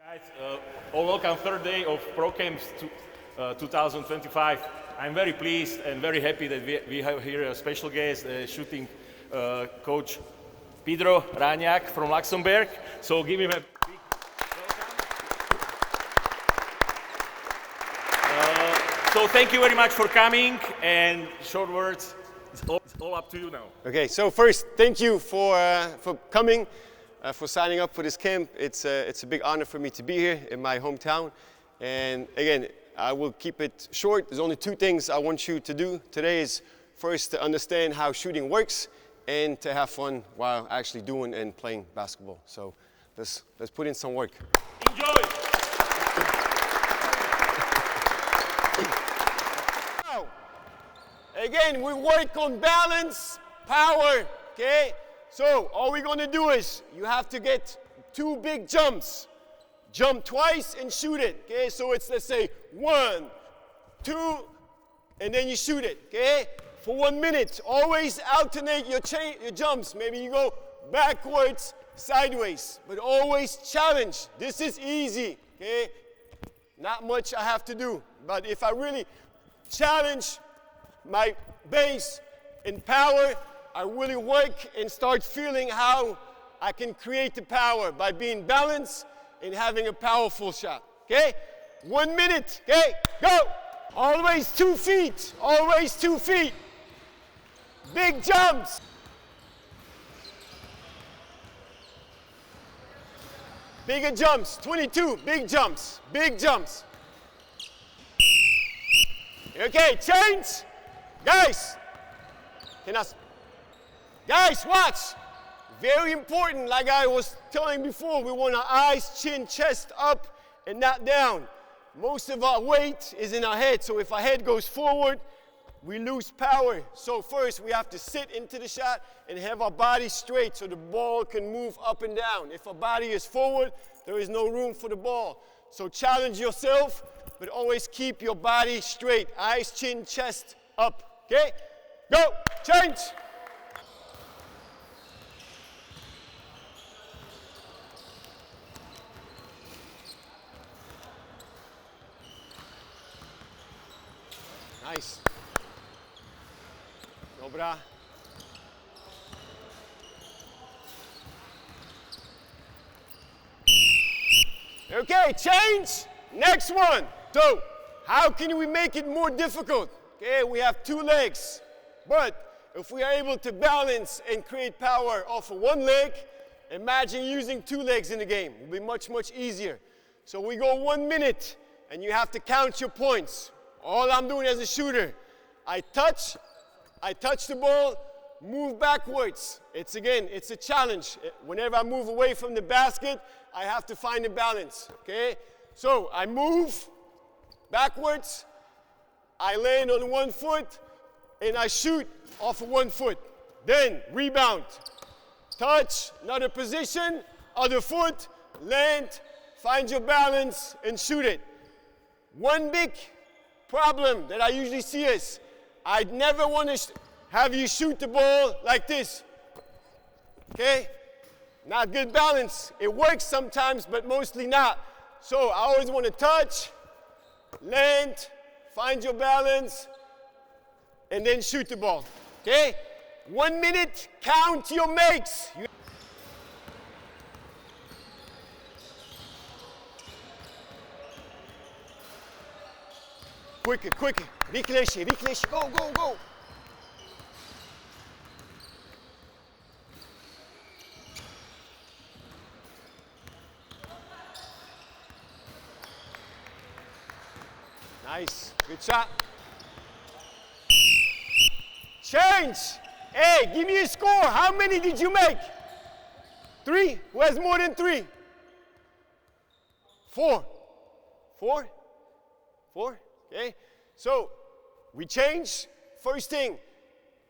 Guys, welcome third day of Pro Camps 2025. I'm very pleased and very happy that we have here a special guest, shooting coach Pedro Rajniak from Luxembourg. So give him a big welcome. So thank you very much for coming, and short words, it's all up to you now. Okay, so first, thank you for coming. For signing up for this camp. It's a big honor for me to be here in my hometown. And again, I will keep it short. There's only two things I want you to do today is first to understand how shooting works and to have fun while actually doing and playing basketball. So let's put in some work. Enjoy! Now, again, we work on balance, power, okay? So all we're going to do is you have to get two big jumps. Jump twice and shoot it. Okay, so it's, let's say, 1, 2, and then you shoot it. Okay, for 1 minute. Always alternate your jumps. Maybe you go backwards, sideways, but always challenge. This is easy. Okay, not much I have to do. But if I really challenge my base and power, I really work and start feeling how I can create the power by being balanced and having a powerful shot. Okay? 1 minute. Okay? Go! Always 2 feet. Always 2 feet. Big jumps. Bigger jumps. 22. Big jumps. Big jumps. Okay, change. Guys, Guys, watch. Very important, like I was telling before, we want our eyes, chin, chest up and not down. Most of our weight is in our head, so if our head goes forward, we lose power. So first, we have to sit into the shot and have our body straight so the ball can move up and down. If our body is forward, there is no room for the ball. So challenge yourself, but always keep your body straight. Eyes, chin, chest up. Okay? Go! Change! Nice. Dobra. Okay, change. Next one. So, how can we make it more difficult? Okay, we have 2 legs. But if we are able to balance and create power off of 1 leg, imagine using 2 legs in the game. It will be much, much easier. So we go 1 minute, and you have to count your points. All I'm doing as a shooter, I touch the ball, move backwards. It's a challenge. Whenever I move away from the basket, I have to find a balance, okay? So I move backwards, I land on 1 foot, and I shoot off of 1 foot. Then rebound, touch, another position, other foot, land, find your balance, and shoot it. One big problem that I usually see is I'd never want to have you shoot the ball like this. Okay? Not good balance. It works sometimes, but mostly not. So I always want to touch, land, find your balance, and then shoot the ball. Okay? 1 minute, count your makes. Quicker, quicker. Ricochet, ricochet. Go, go, go. Nice. Good shot. Change. Hey, give me a score. How many did you make? 3? Who has more than 3? 4. 4? 4? Okay, so we change. First thing,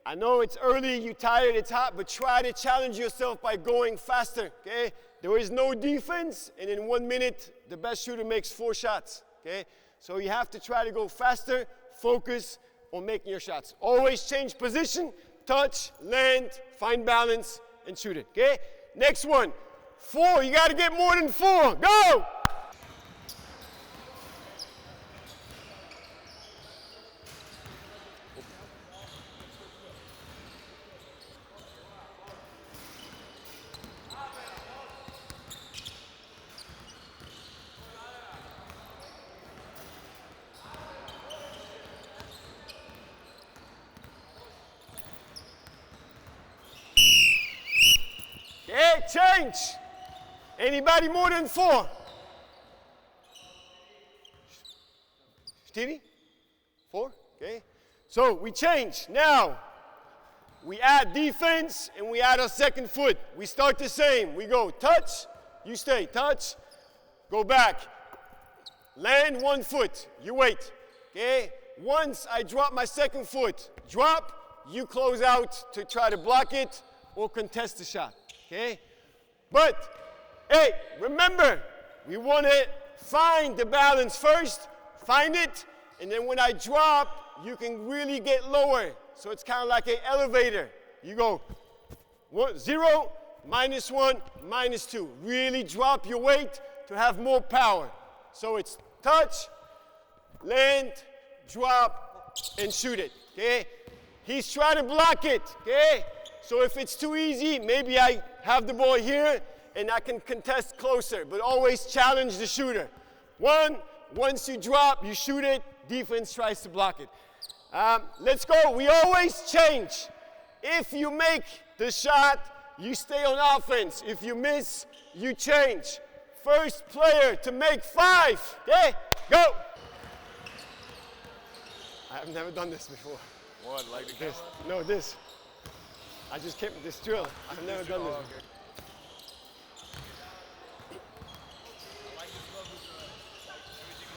I know it's early, you're tired, it's hot, but try to challenge yourself by going faster, okay? There is no defense, and in 1 minute, the best shooter makes 4 shots, okay? So you have to try to go faster, focus on making your shots. Always change position, touch, land, find balance, and shoot it, okay? Next one, 4, you gotta get more than 4, go! change. Anybody more than 4? Stevie? 4? Okay. So we change. Now, we add defense and we add our second foot. We start the same. We go touch, you stay, touch, go back. Land 1 foot, you wait. Okay? Once I drop my second foot, drop, you close out to try to block it or contest the shot. Okay? But, hey, remember, we want to find the balance first, find it, and then when I drop, you can really get lower. So it's kind of like an elevator. You go 0, -1, -2. Really drop your weight to have more power. So it's touch, land, drop, and shoot it. Okay? He's trying to block it. Okay? So if it's too easy, maybe I have the ball here and I can contest closer, but always challenge the shooter. Once you drop, you shoot it, defense tries to block it. Let's go. We always change. If you make the shot, you stay on offense. If you miss, you change. First player to make 5. Okay, go. I've never done this before. What, like the This. No, this. I just came with this drill. I've never done this before.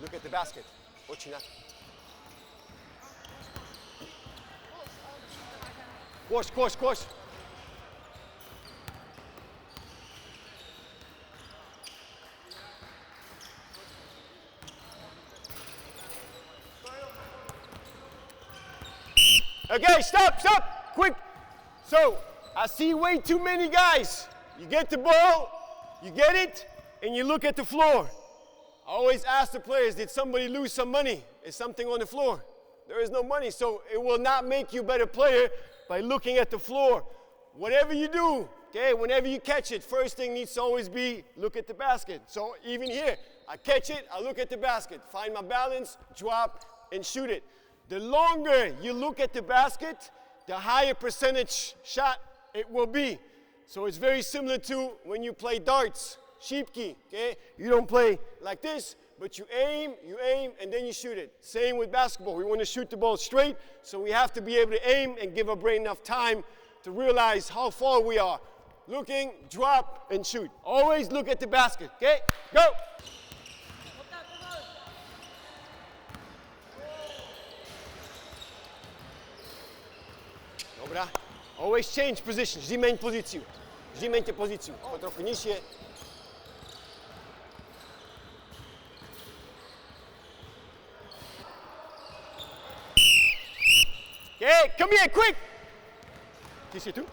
Look at the basket. Watching that. Koş. Okay, stop, quick. So, I see way too many guys. You get the ball, you get it, and you look at the floor. I always ask the players, did somebody lose some money? Is something on the floor? There is no money, so it will not make you a better player by looking at the floor. Whatever you do, okay, whenever you catch it, first thing needs to always be look at the basket. So even here, I catch it, I look at the basket, find my balance, drop, and shoot it. The longer you look at the basket, the higher percentage shot it will be. So it's very similar to when you play darts, sheepkey, okay? You don't play like this, but you aim, and then you shoot it. Same with basketball. We want to shoot the ball straight, so we have to be able to aim and give our brain enough time to realize how far we are. Looking, drop, and shoot. Always look at the basket, okay? Go! Dobra. Always change position. Vždy meň pozíciu. Vždy meňte pozíciu. O trochu nižšie. Okay, come here, quick! Ty si tu?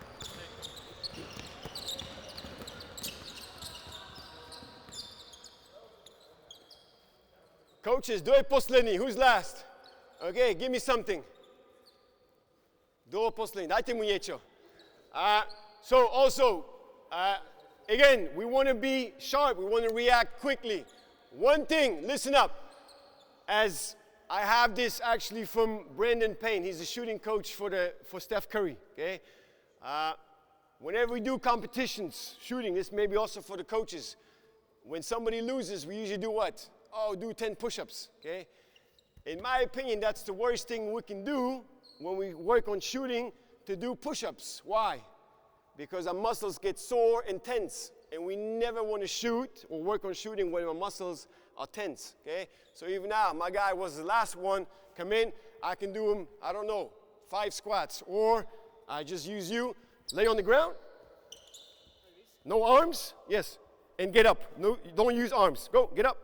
Coaches, kdo je poslední? Who's last? Okay, give me something. Kdo je poslední? Dajte mu niečo. So also, again, we want to be sharp. We want to react quickly. One thing, listen up. As I have this actually from Brandon Payne. He's the shooting coach for Steph Curry. Okay, whenever we do competitions, shooting, this may be also for the coaches. When somebody loses, we usually do what? Oh, do 10 push-ups. Okay, in my opinion, that's the worst thing we can do when we work on shooting, to do push-ups. Why? Because our muscles get sore and tense, and we never want to shoot or work on shooting when our muscles are tense, okay? So even now, my guy was the last one, come in, I can do him, I don't know, 5 squats, or I just use you, lay on the ground, no arms, yes, and get up. No, don't use arms, go, get up,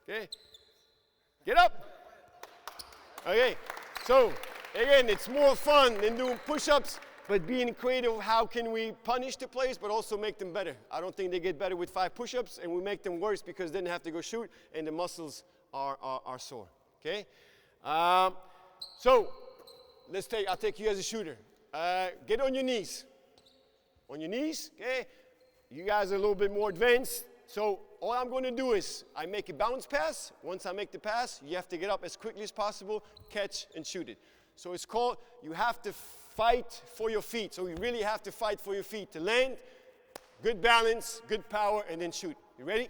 okay, get up. Okay, so again, it's more fun than doing push-ups, but being creative, how can we punish the players, but also make them better? I don't think they get better with 5 push-ups, and we make them worse because then they have to go shoot, and the muscles are sore, okay? So, I'll take you as a shooter. Get on your knees. On your knees, okay? You guys are a little bit more advanced. So all I'm going to do is I make a bounce pass. Once I make the pass, you have to get up as quickly as possible, catch and shoot it. So it's called, you have to fight for your feet. So you really have to fight for your feet to land. Good balance, good power, and then shoot. You ready?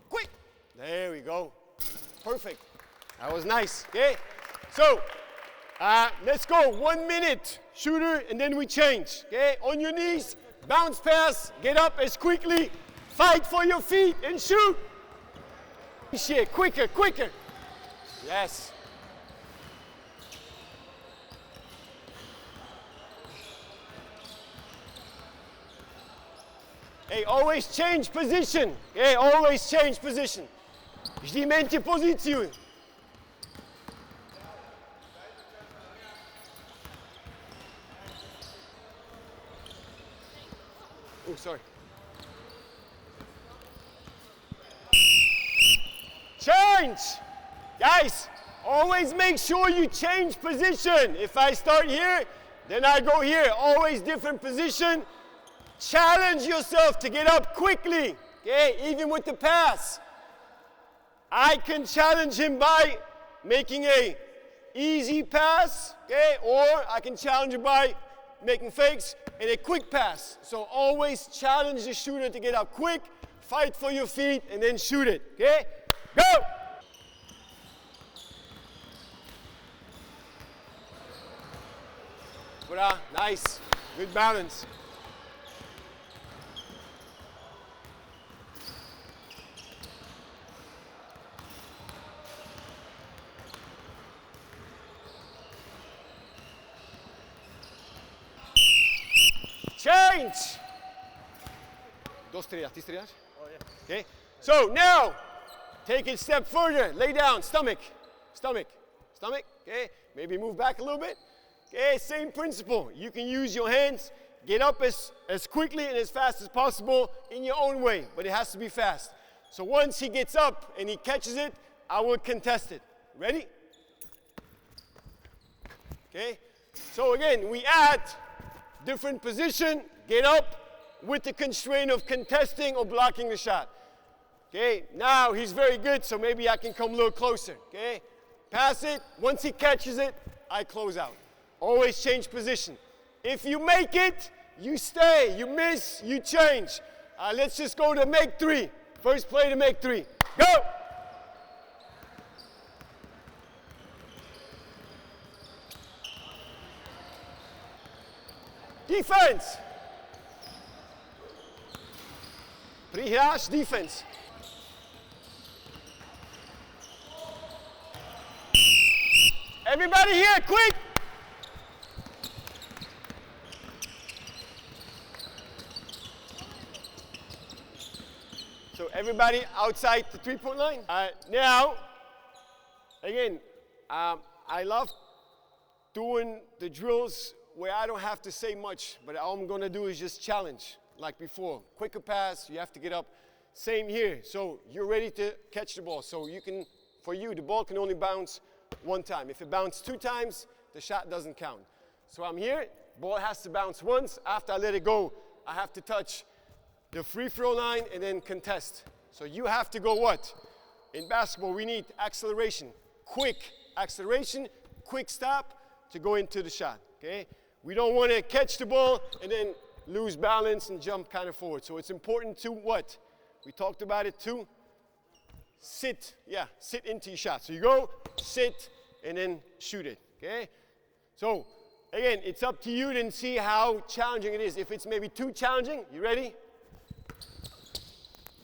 Quick. There we go. Perfect. That was nice. Okay? So, let's go. 1 minute, shooter, and then we change. Okay? On your knees, bounce pass, get up as quickly, fight for your feet, and shoot. Shit, quicker, quicker. Yes. Hey, always change position. Okay, always change position. Vždy mente pozíciu. Oh, sorry. Change! Guys, always make sure you change position. If I start here, then I go here. Always different position. Challenge yourself to get up quickly, okay? Even with the pass. I can challenge him by making a easy pass, okay? Or I can challenge him by making fakes and a quick pass. So always challenge the shooter to get up quick, fight for your feet, and then shoot it, okay? Go! Nice, good balance. Change! Dos trillas, ¿tienes trillas? Oh, yeah. Okay, so now, take it a step further. Lay down, stomach, stomach, stomach. Okay, maybe move back a little bit. Okay, same principle. You can use your hands, get up as quickly and as fast as possible in your own way, but it has to be fast. So once he gets up and he catches it, I will contest it. Ready? Okay, so again, we add different position, get up with the constraint of contesting or blocking the shot. Okay, now he's very good, so maybe I can come a little closer. Okay, pass it. Once he catches it, I close out. Always change position. If you make it, you stay. You miss, you change. Let's just go to make three. First play to make three. Go! Defense. Prihráš, defense. Everybody here, quick! So everybody outside the three-point line. Now, again, I love doing the drills where I don't have to say much, but all I'm gonna do is just challenge, like before. Quicker pass, you have to get up. Same here, so you're ready to catch the ball. So you can, for you, the ball can only bounce one time. If it bounces 2 times, the shot doesn't count. So I'm here, ball has to bounce once. After I let it go, I have to touch the free throw line and then contest. So you have to go what? In basketball, we need acceleration, quick stop to go into the shot, okay? We don't want to catch the ball and then lose balance and jump kind of forward. So it's important to what? We talked about it too. Sit into your shot. So you go, sit, and then shoot it, okay? So again, it's up to you to see how challenging it is. If it's maybe too challenging, you ready?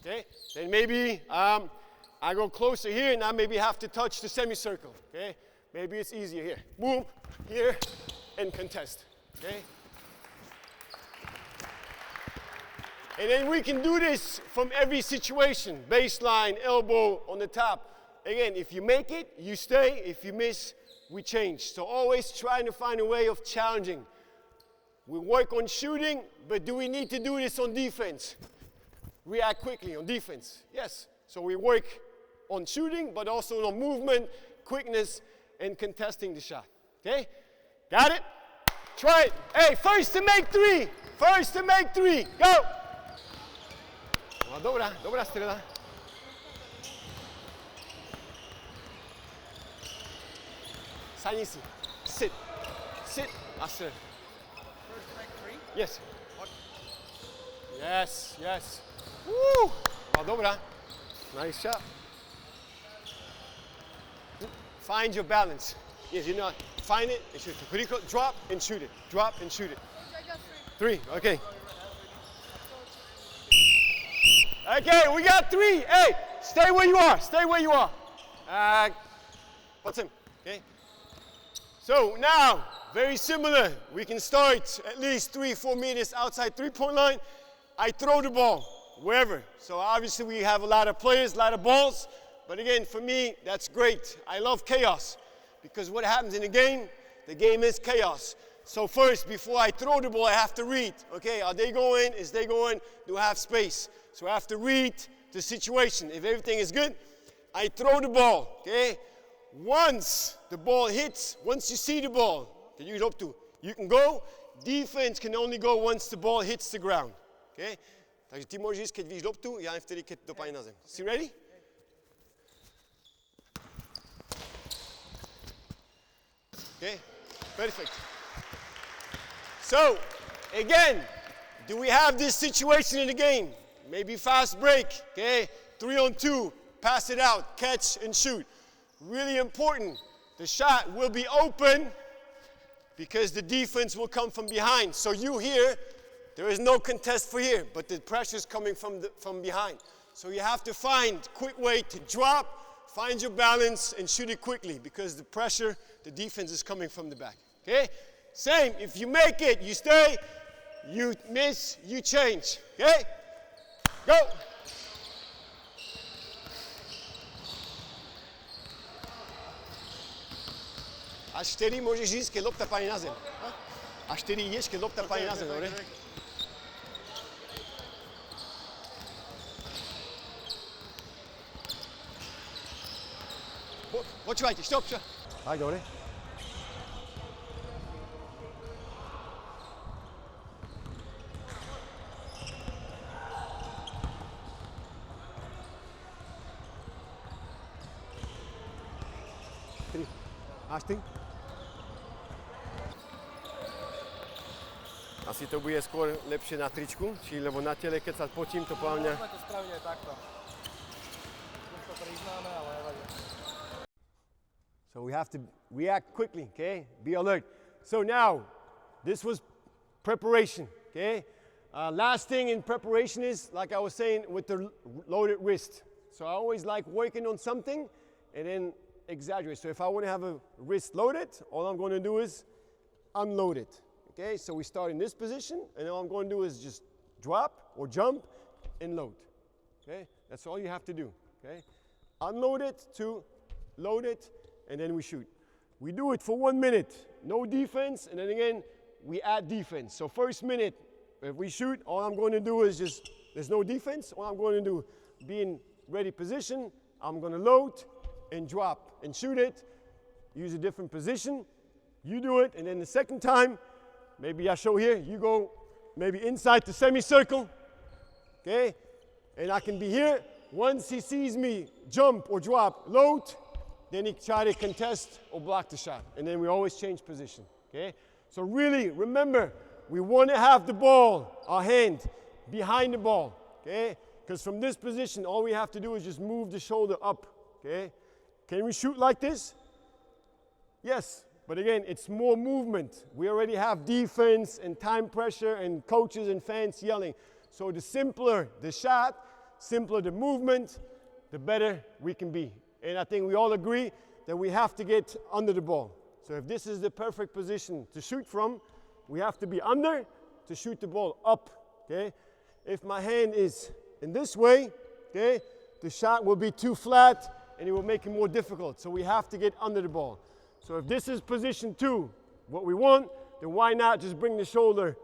Okay, then maybe I go closer here and I maybe have to touch the semicircle, okay? Maybe it's easier here. Boom, here, and contest, okay? And then we can do this from every situation. Baseline, elbow, on the top. Again, if you make it, you stay. If you miss, we change. So always trying to find a way of challenging. We work on shooting, but do we need to do this on defense? React quickly on defense. Yes. So we work on shooting, but also on movement, quickness, and contesting the shot. Okay? Got it? Try it. Hey, first to make three. First to make three. Go. Dobra strela. Sadni si. Sit. That's it. That's it. Yes. Yes, yes. Woo! Oh, dobra. Nice shot. Find your balance. Yes, you know, find it and shoot it. Drop and shoot it. Drop and shoot it. Three, okay. Okay, we got three. Hey, stay where you are. Stay where you are. What's him? Okay. So now, very similar. We can start at least 3-4 meters outside three-point line. I throw the ball wherever. So obviously we have a lot of players, a lot of balls. But again, for me, that's great. I love chaos because what happens in the game is chaos. So first, before I throw the ball, I have to read. Okay, are they going? Is they going? Do I have space? So I have to read the situation. If everything is good, I throw the ball. Okay, once the ball hits, once you see the ball, you can go. Defense can only go once the ball hits the ground. Okay? Takže ty môžeš ísť, keď vidíš loptu, ja len vtedy, keď dopadne na zem. Si ready? Okay, perfect. So, again, do we have this situation in the game? Maybe fast break, okay? 3-on-2, pass it out, catch and shoot. Really important. The shot will be open because the defense will come from behind. So you here, there is no contest for here, but the pressure is coming from behind. So you have to find a quick way to drop, find your balance, and shoot it quickly because the pressure, the defense is coming from the back. Okay? Same, if you make it, you stay, you miss, you change. Okay? Go! Až vtedy môžeš ísť, keď lopta padne na zem. Až vtedy ideš, keď lopta padne na zem, dobre? Počúvajte, stop. Tak, dobre. Máš ty? Asi to bude skôr lepšie na tričku, lebo na tele, keď sa potím, to podľa mňa... Môžeme to spraviť aj takto. Už to priznáme, ale nevadí. So we have to react quickly, okay? Be alert. So now, this was preparation, okay? Last thing in preparation is, like I was saying, with the loaded wrist. So I always like working on something and then exaggerate. So if I want to have a wrist loaded, all I'm going to do is unload it, okay? So we start in this position, and all I'm going to do is just drop or jump and load, okay? That's all you have to do, okay? Unload it to load it, and then we shoot. We do it for 1 minute, no defense, and then again, we add defense. So first minute, if we shoot, all I'm going to do is just, there's no defense, all I'm going to do, be in ready position, I'm going to load and drop and shoot it, use a different position, you do it, and then the second time, maybe I show here, you go maybe inside the semicircle, okay, and I can be here. Once he sees me jump or drop, load, then he try to contest or block the shot. And then we always change position, okay? So really, remember, we want to have the ball, our hand, behind the ball, okay? Because from this position, all we have to do is just move the shoulder up, okay? Can we shoot like this? Yes, but again, it's more movement. We already have defense and time pressure and coaches and fans yelling. So the simpler the shot, simpler the movement, the better we can be. And I think we all agree that we have to get under the ball. So if this is the perfect position to shoot from, we have to be under to shoot the ball up, okay? If my hand is in this way, okay, the shot will be too flat and it will make it more difficult. So we have to get under the ball. So if this is position 2, what we want, then why not just bring the shoulder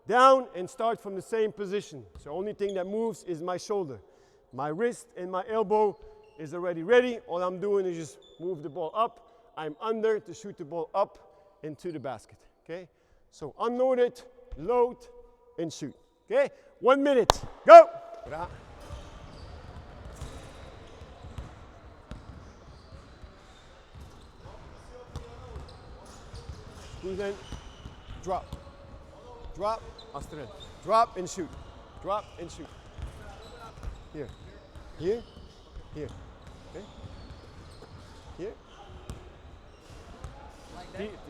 down and start from the same position. So the only thing that moves is my shoulder. My wrist and my elbow is already ready. All I'm doing is just move the ball up. I'm under to shoot the ball up into the basket, okay? So unload it, load, and shoot, okay? 1 minute, go! Squeeze in. drop, drop, astrid, drop and shoot, drop and shoot. Here, here, here, okay? Here.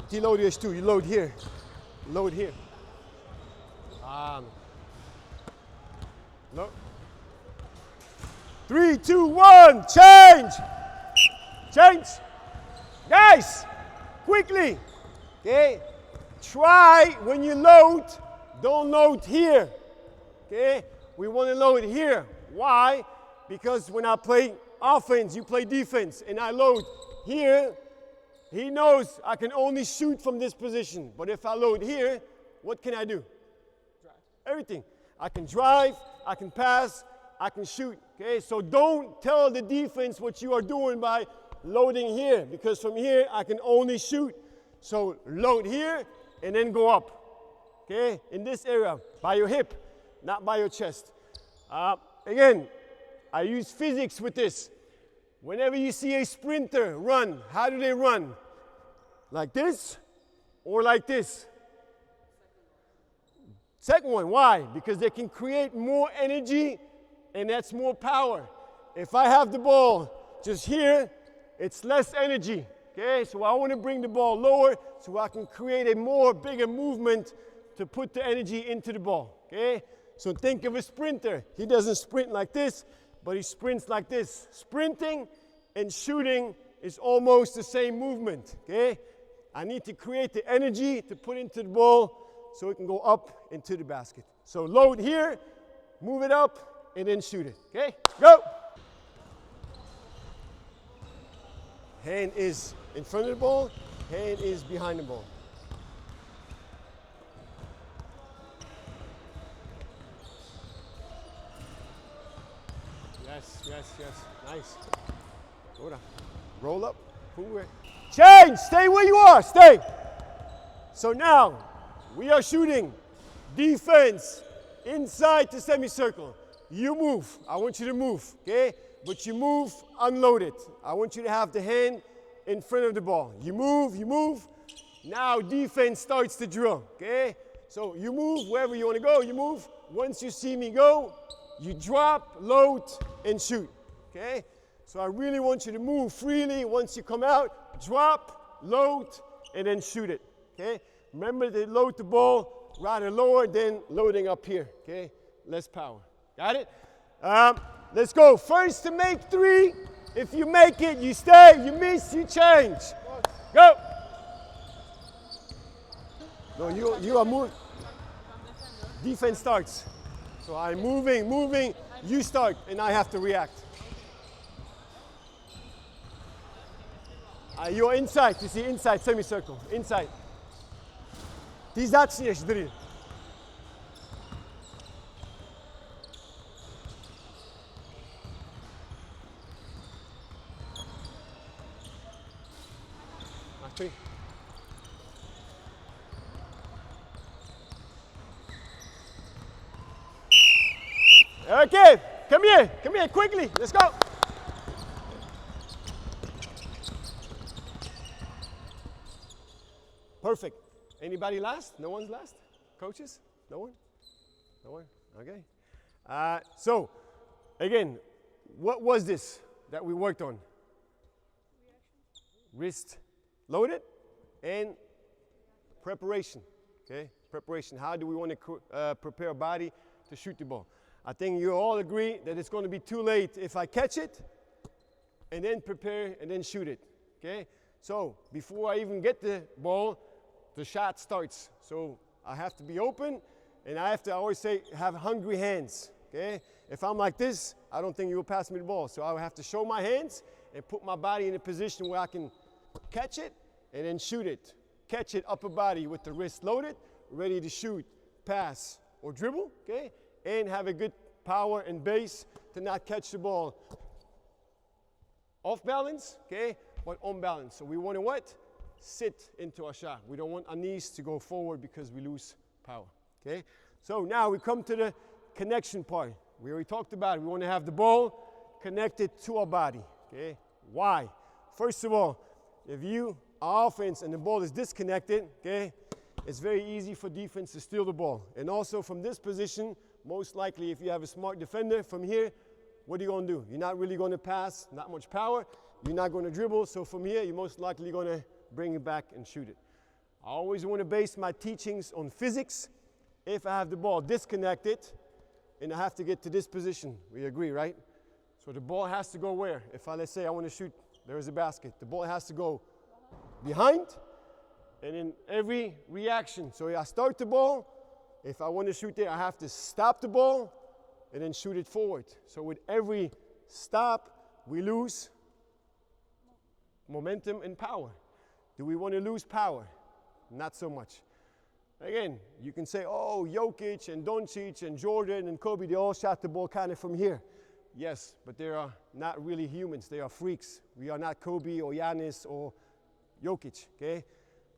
Deload is too. You load here, load here. Load. 3, 2, 1, change! Change! Guys, quickly, okay? Try when you load, don't load here, okay? We want to load here. Why? Because when I play offense, you play defense, and I load here, he knows I can only shoot from this position. But if I load here, what can I do? Everything. I can drive, I can pass, I can shoot. Okay, so don't tell the defense what you are doing by loading here, because from here I can only shoot. So load here and then go up. Okay, in this area, by your hip, not by your chest. Again, I use physics with this. Whenever you see a sprinter run, how do they run? Like this or like this? Second one, why? Because they can create more energy and that's more power. If I have the ball just here, it's less energy, okay? So I want to bring the ball lower so I can create a bigger movement to put the energy into the ball, okay? So think of a sprinter. He doesn't sprint like this, but he sprints like this. Sprinting and shooting is almost the same movement, okay? I need to create the energy to put into the ball so it can go up into the basket. So load here, move it up, and then shoot it. Okay, go. Hand is in front of the ball, hand is behind the ball. Yes, yes, yes, nice. Roll up, forward. Change, stay where you are, stay. So now, we are shooting defense inside the semicircle. You move. I want you to move, okay? But you move unloaded. I want you to have the hand in front of the ball. You move, you move. Now defense starts to drill, okay? So you move wherever you want to go, you move. Once you see me go, you drop, load, and shoot, okay? So I really want you to move freely. Once you come out, drop, load, and then shoot it, okay? Remember to load the ball rather lower than loading up here, okay? Less power. Got it? Let's go. First to make 3. If you make it, you stay. You miss, you change. Go. No, you are moving. Defense starts. So I'm moving. You start, and I have to react. You're inside. You see inside semicircle. Inside. Ty začneš, drill. Okay, come here, quickly, let's go. Perfect. Anybody last? No one's last? Coaches? No one? No one? Okay. So, again, what was this that we worked on? Wrist loaded and preparation. Okay, preparation. How do we want to prepare our body to shoot the ball? I think you all agree that it's going to be too late if I catch it and then prepare and then shoot it. Okay, so before I even get the ball, the shot starts. So I have to be open, and I always say, have hungry hands, okay? If I'm like this, I don't think you'll pass me the ball. So I have to show my hands and put my body in a position where I can catch it and then shoot it. Catch it upper body with the wrist loaded, ready to shoot, pass, or dribble, okay? And have a good power and base to not catch the ball off balance, okay? But on balance. So we want to what? Sit into our shot. We don't want our knees to go forward because we lose power, okay? So now we come to the connection part. We already talked about it. We want to have the ball connected to our body, okay? Why? First of all, if you are offense and the ball is disconnected, okay, it's very easy for defense to steal the ball. And also from this position, most likely if you have a smart defender from here, what are you going to do? You're not really going to pass, not much power. You're not going to dribble. So from here, you're most likely going to bring it back and shoot it. I always want to base my teachings on physics. If I have the ball disconnected and I have to get to this position, we agree, right? So the ball has to go where? If let's say I want to shoot, there is a basket. The ball has to go behind and in every reaction. So I start the ball. If I want to shoot there, I have to stop the ball and then shoot it forward. So with every stop, we lose momentum and power. Do we want to lose power? Not so much. Again, you can say, oh, Jokic and Doncic and Jordan and Kobe, they all shot the ball kind of from here. Yes, but they are not really humans. They are freaks. We are not Kobe or Giannis or Jokic, okay?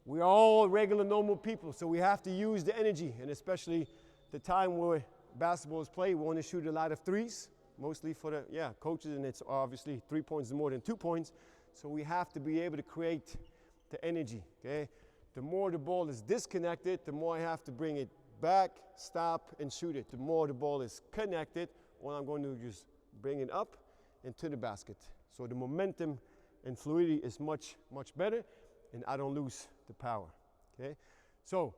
We are all regular, normal people, so we have to use the energy, and especially the time where basketball is played, we want to shoot a lot of threes, mostly for the coaches, and it's obviously 3 points is more than 2 points, so we have to be able to create the energy, okay? The more the ball is disconnected, the more I have to bring it back, stop, and shoot it. The more the ball is connected, all I'm going to do is bring it up into the basket. So the momentum and fluidity is much, much better, and I don't lose the power, okay? So,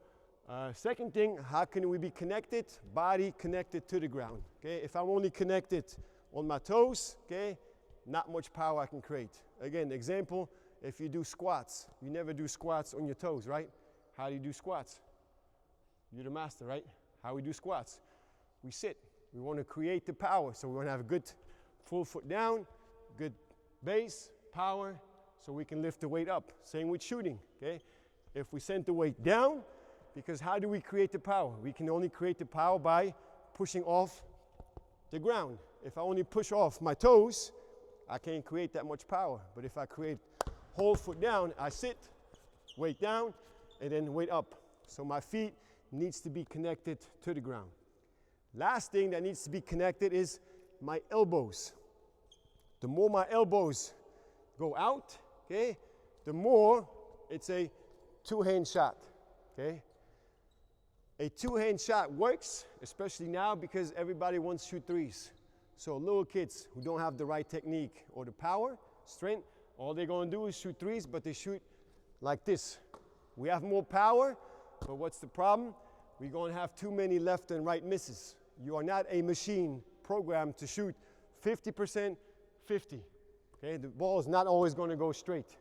second thing, how can we be connected? Body connected to the ground, okay? If I'm only connected on my toes, okay, not much power I can create. Again, example, if you do squats, you never do squats on your toes, right? How do you do squats? You're the master, right? How we do squats? We sit. We want to create the power, so we want to have a good full foot down, good base, power, so we can lift the weight up. Same with shooting, okay? If we send the weight down, because how do we create the power? We can only create the power by pushing off the ground. If I only push off my toes, I can't create that much power. But if I create whole foot down, I sit, weight down, and then weight up. So my feet needs to be connected to the ground. Last thing that needs to be connected is my elbows. The more my elbows go out, okay, the more it's a two-hand shot, okay? A two-hand shot works, especially now because everybody wants to shoot threes. So little kids who don't have the right technique or the power, strength, all they're going to do is shoot threes, but they shoot like this. We have more power, but what's the problem? We're going to have too many left and right misses. You are not a machine programmed to shoot 50%, 50. Okay, the ball is not always going to go straight.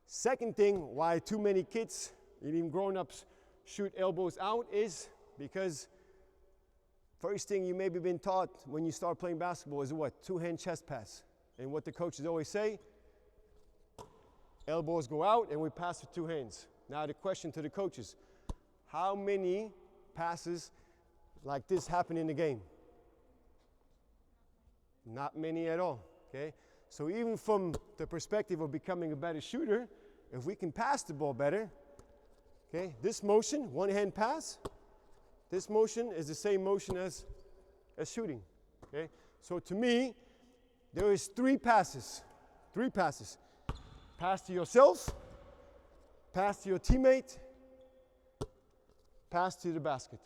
Second thing why too many kids, even grown-ups, shoot elbows out is because first thing you maybe been taught when you start playing basketball is what? Two-hand chest pass. And what the coaches always say, elbows go out and we pass with two hands. Now the question to the coaches, how many passes like this happen in the game? Not many at all, okay? So even from the perspective of becoming a better shooter, if we can pass the ball better, okay, this motion, one hand pass, this motion is the same motion as shooting, okay? So to me, there is three passes. Pass to yourself, pass to your teammate, pass to the basket.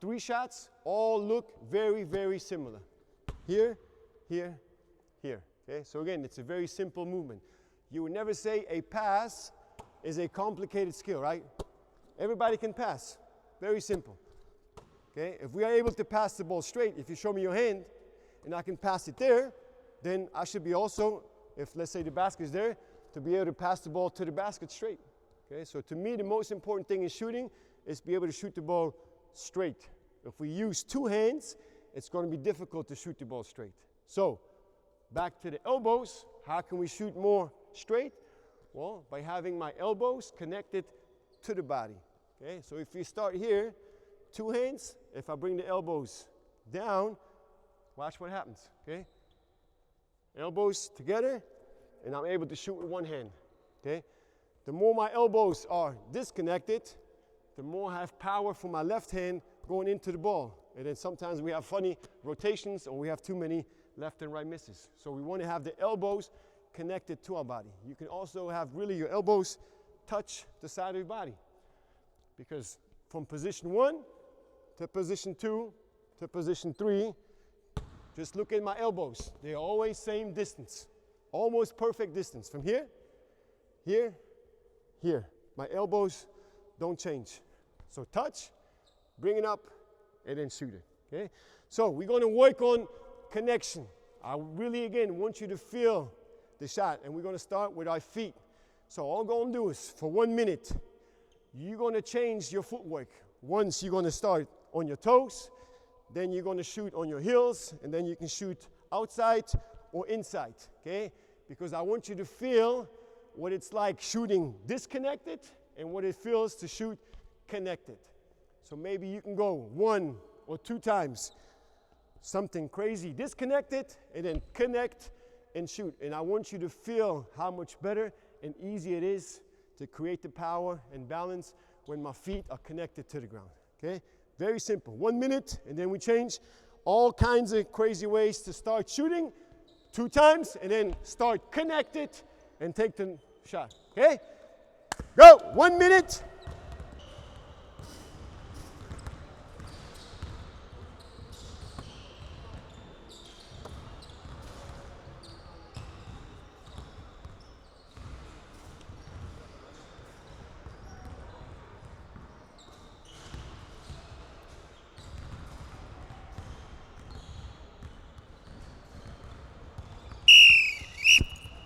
3 shots all look very, very similar. Here, here, here. Okay? So again, it's a very simple movement. You would never say a pass is a complicated skill, right? Everybody can pass. Very simple. Okay? If we are able to pass the ball straight, if you show me your hand and I can pass it there, then I should be also, if let's say the basket is there, to be able to pass the ball to the basket straight. Okay? So to me, the most important thing in shooting is to be able to shoot the ball straight. If we use 2 hands, it's going to be difficult to shoot the ball straight. So, back to the elbows. How can we shoot more straight? Well, by having my elbows connected to the body. Okay, so if you start here, 2 hands, if I bring the elbows down, watch what happens, okay? Elbows together, and I'm able to shoot with 1 hand, okay? The more my elbows are disconnected, the more I have power from my left hand going into the ball. And then sometimes we have funny rotations or we have too many left and right misses. So we want to have the elbows connected to our body. You can also have really your elbows touch the side of your body. Because from position 1 to position 2 to position 3, just look at my elbows. They're always same distance. Almost perfect distance. From here, here, here. My elbows don't change. So touch, bring it up, and then shoot it. Okay? So we're going to work on connection. I really, again, want you to feel the shot. And we're going to start with our feet. So all I'm going to do is, for 1 minute, you're going to change your footwork. Once you're going to start on your toes, then you're going to shoot on your heels, and then you can shoot outside or inside, okay? Because I want you to feel what it's like shooting disconnected and what it feels to shoot connected. So maybe you can go 1 or 2 times, something crazy disconnected, and then connect and shoot. And I want you to feel how much better and easy it is to create the power and balance when my feet are connected to the ground, okay? Very simple. 1 minute, and then we change all kinds of crazy ways to start shooting 2 times, and then start connected and take the shot, okay? Go, 1 minute.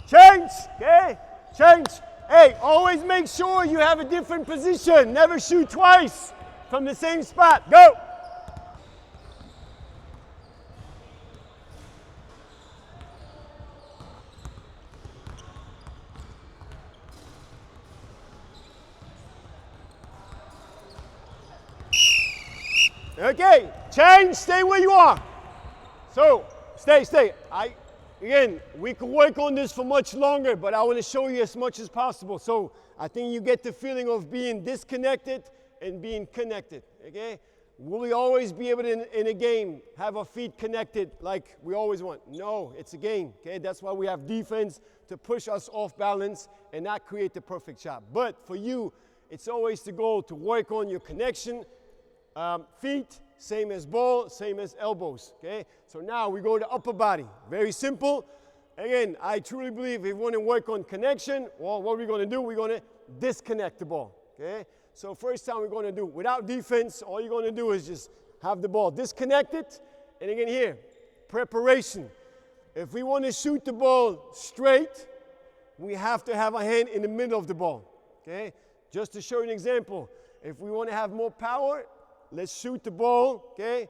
Change, okay? Change. Hey, always make sure you have a different position. Never shoot twice from the same spot. Go. Okay, change, stay where you are. So, stay. Again, we could work on this for much longer, but I want to show you as much as possible. So I think you get the feeling of being disconnected and being connected, okay? Will we always be able to, in a game, have our feet connected like we always want? No, it's a game, okay? That's why we have defense to push us off balance and not create the perfect shot. But for you, it's always the goal to work on your connection, feet, same as ball, same as elbows, okay? So now we go to upper body. Very simple. Again, I truly believe if we want to work on connection, well, what are we going to do? We're going to disconnect the ball, okay? So first time we're going to do, without defense, all you're going to do is just have the ball disconnected. And again here, preparation. If we want to shoot the ball straight, we have to have a hand in the middle of the ball, okay? Just to show you an example, if we want to have more power, let's shoot the ball, okay,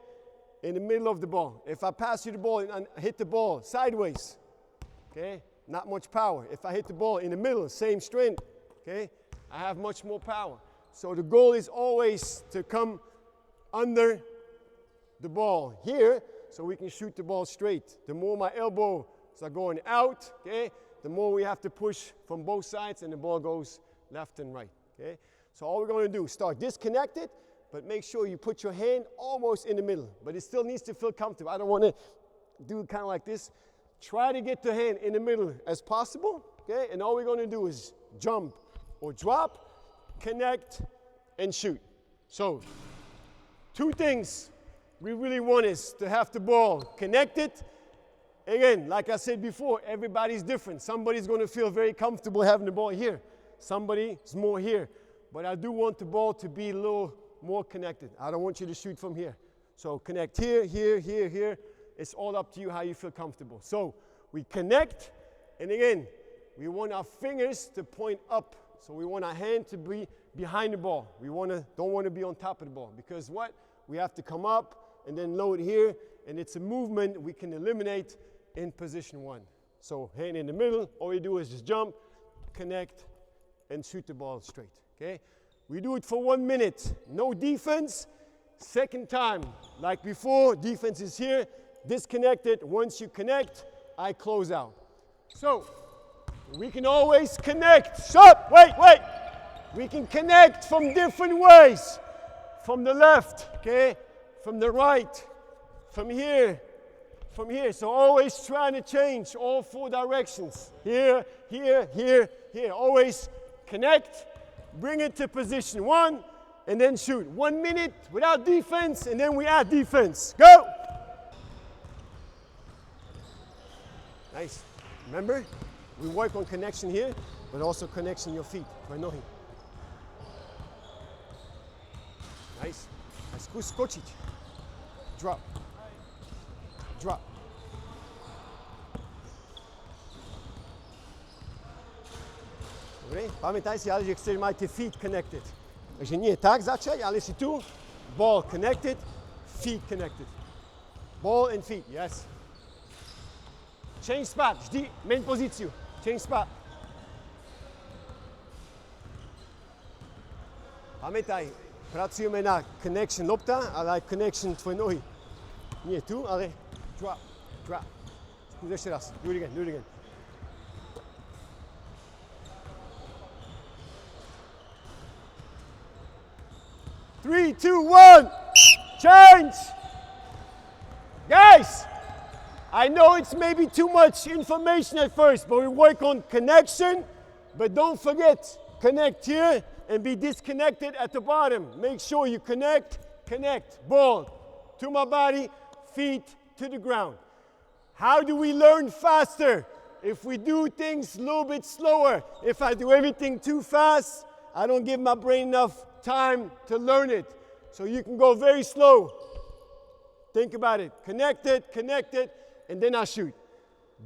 in the middle of the ball. If I pass you the ball and hit the ball sideways, okay, not much power. If I hit the ball in the middle, same strength, okay, I have much more power. So the goal is always to come under the ball here so we can shoot the ball straight. The more my elbows are going out, okay, the more we have to push from both sides and the ball goes left and right, okay. So all we're going to do is start disconnected, but make sure you put your hand almost in the middle. But it still needs to feel comfortable. I don't want to do it kind of like this. Try to get the hand in the middle as possible, okay? And all we're going to do is jump or drop, connect, and shoot. So 2 things we really want is to have the ball connected. Again, like I said before, everybody's different. Somebody's going to feel very comfortable having the ball here. Somebody's more here. But I do want the ball to be a little more connected. I don't want you to shoot from here. So connect here, here, here, here. It's all up to you how you feel comfortable. So we connect, and again, we want our fingers to point up. So we want our hand to be behind the ball. We don't want to be on top of the ball, because what? We have to come up and then load here, and it's a movement we can eliminate in position 1. So hand in the middle, all you do is just jump, connect, and shoot the ball straight, okay? We do it for 1 minute. No defense. Second time, like before, defense is here, disconnected. Once you connect, I close out. So we can always connect. Stop, wait. We can connect from different ways. From the left, okay? From the right, from here. So always trying to change all 4 directions. Here. Always connect. Bring it to position 1, and then shoot. 1 minute without defense, and then we add defense. Go! Nice. Remember, we work on connection here, but also connection your feet. Tvoje nohy. Nice. A skús skočiť. Drop. Drop. Dobre, pamätaj si ale, že chceš mať tie feet connected. Takže nie tak začať, ale si tu. Ball connected, feet connected. Ball and feet, yes. Change spot, vždy main pozíciu. Change spot. Pamätaj, pracujeme na connection lopta, ale aj connection tvoje nohy. Nie tu, ale drop, drop. Skús ešte raz. Do it again, do it again. Three, two, one. Change. Guys, I know it's maybe too much information at first, but we work on connection. But don't forget, connect here and be disconnected at the bottom. Make sure you connect, connect. Ball to my body, feet to the ground. How do we learn faster? If we do things a little bit slower. If I do everything too fast, I don't give my brain enough time to learn it. So you can go very slow. Think about it. Connect it, and then I shoot.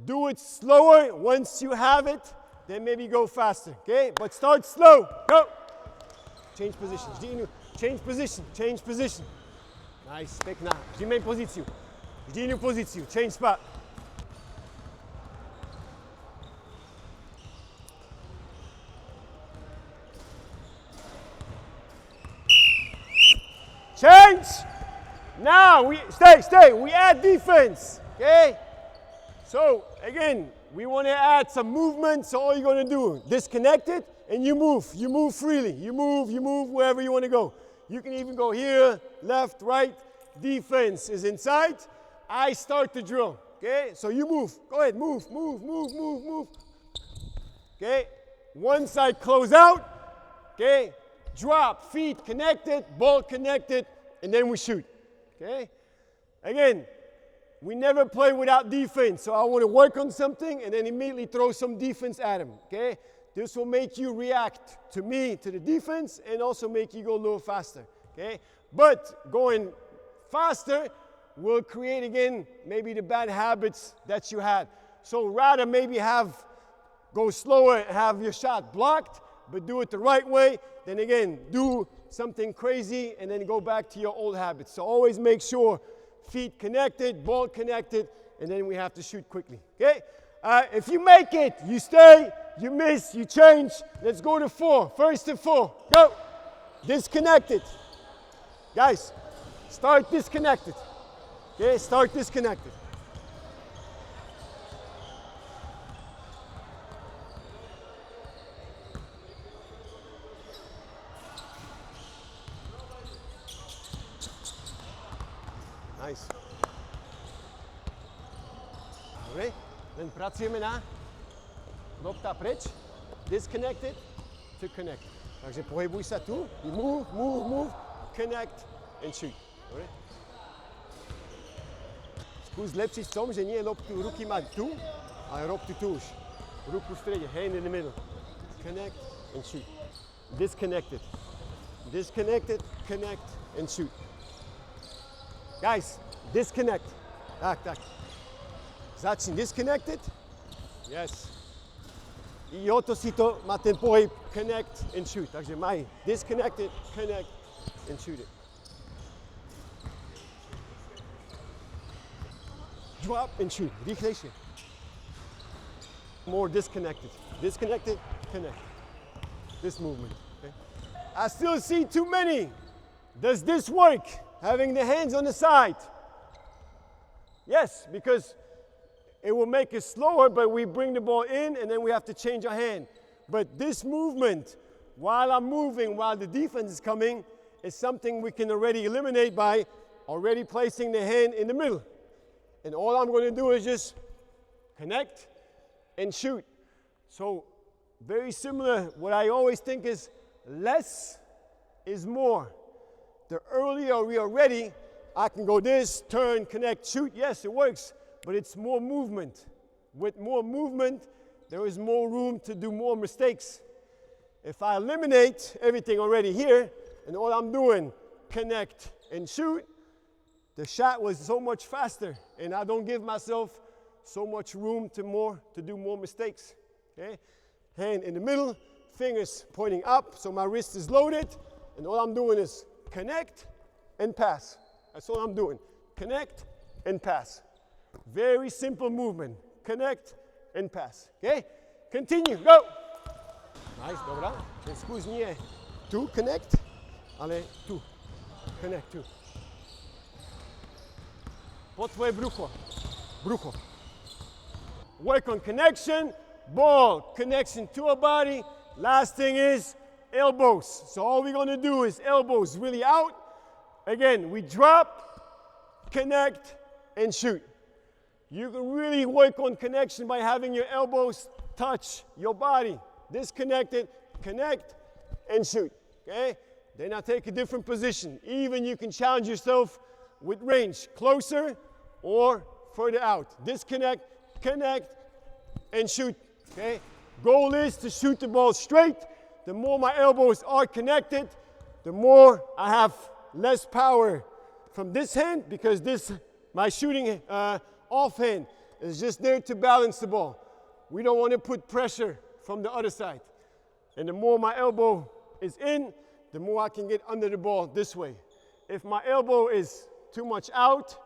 Do it slower. Once you have it, then maybe go faster. Okay? But start slow. Go. Change position. Change position. Change position. Nice. Pekná. Vždy main pozíciu. Vždy inú pozíciu. Change spot. Change. Now we stay. We add defense. Okay? So again, we want to add some movement. So all you're going to do, disconnect it and you move. You move freely. You move wherever you want to go. You can even go here, left, right. Defense is inside. I start the drill. Okay? So you move. Go ahead. Move. Okay? Once I close out, okay? Drop, feet connected, ball connected, and then we shoot. Okay? Again, we never play without defense. So I want to work on something and then immediately throw some defense at him. Okay? This will make you react to me, to the defense, and also make you go a little faster. Okay? But going faster will create again maybe the bad habits that you had. So rather maybe go slower and have your shot blocked, but do it the right way. Then again, do something crazy and then go back to your old habits. So always make sure feet connected, ball connected, and then we have to shoot quickly. Okay? If you make it, you stay, you miss, you change. Let's go to 4. First to 4. Go. Disconnected. Guys, start disconnected. Okay? Start disconnected. Nice. Dobre, len pracujeme na lopta preč, disconnected to connect. Takže pohybuj sa tu, you move, connect and shoot. Dobre? Skús lepšiť v tom, že nie loptu ruky mať tu, ale loptu tu už. Ruku v strede, hand in the middle. Connect and shoot. Disconnected, connect and shoot. Guys, disconnect. Tak. Začni disconnected. Yes. I oto si to má ten pohyb connect and shoot. Takže maj disconnected, connect and shoot it. Drop and shoot. Rýchlejšie. More disconnected. Disconnected, connect. This movement. Okay? I still see too many. Does this work? Having the hands on the side. Yes, because it will make it slower, but we bring the ball in and then we have to change our hand. But this movement, while I'm moving, while the defense is coming, is something we can already eliminate by already placing the hand in the middle. And all I'm going to do is just connect and shoot. So very similar. What I always think is less is more. The earlier we are ready, I can go this, turn, connect, shoot. Yes, it works, but it's more movement. With more movement, there is more room to do more mistakes. If I eliminate everything already here, and all I'm doing, connect and shoot, the shot was so much faster, and I don't give myself so much room to do more mistakes. Okay? Hand in the middle, fingers pointing up, so my wrist is loaded, and all I'm doing is connect and pass. That's all I'm doing. Connect and pass. Very simple movement. Connect and pass. Okay? Continue. Go. Nice, dobra. Ten skús nie tu connect, ale tu. Connect tu. Po tvoje brucho. Brucho. Work on connection. Ball. Connection to a body. Last thing is elbows. So all we're going to do is elbows really out. Again, we drop, connect, and shoot. You can really work on connection by having your elbows touch your body. Disconnected, connect, and shoot. Okay? Then I take a different position. Even you can challenge yourself with range. Closer or further out. Disconnect, connect, and shoot. Okay? Goal is to shoot the ball straight. The more my elbows are connected, the more I have less power from this hand, because my shooting offhand is just there to balance the ball. We don't want to put pressure from the other side. And the more my elbow is in, the more I can get under the ball this way. If my elbow is too much out,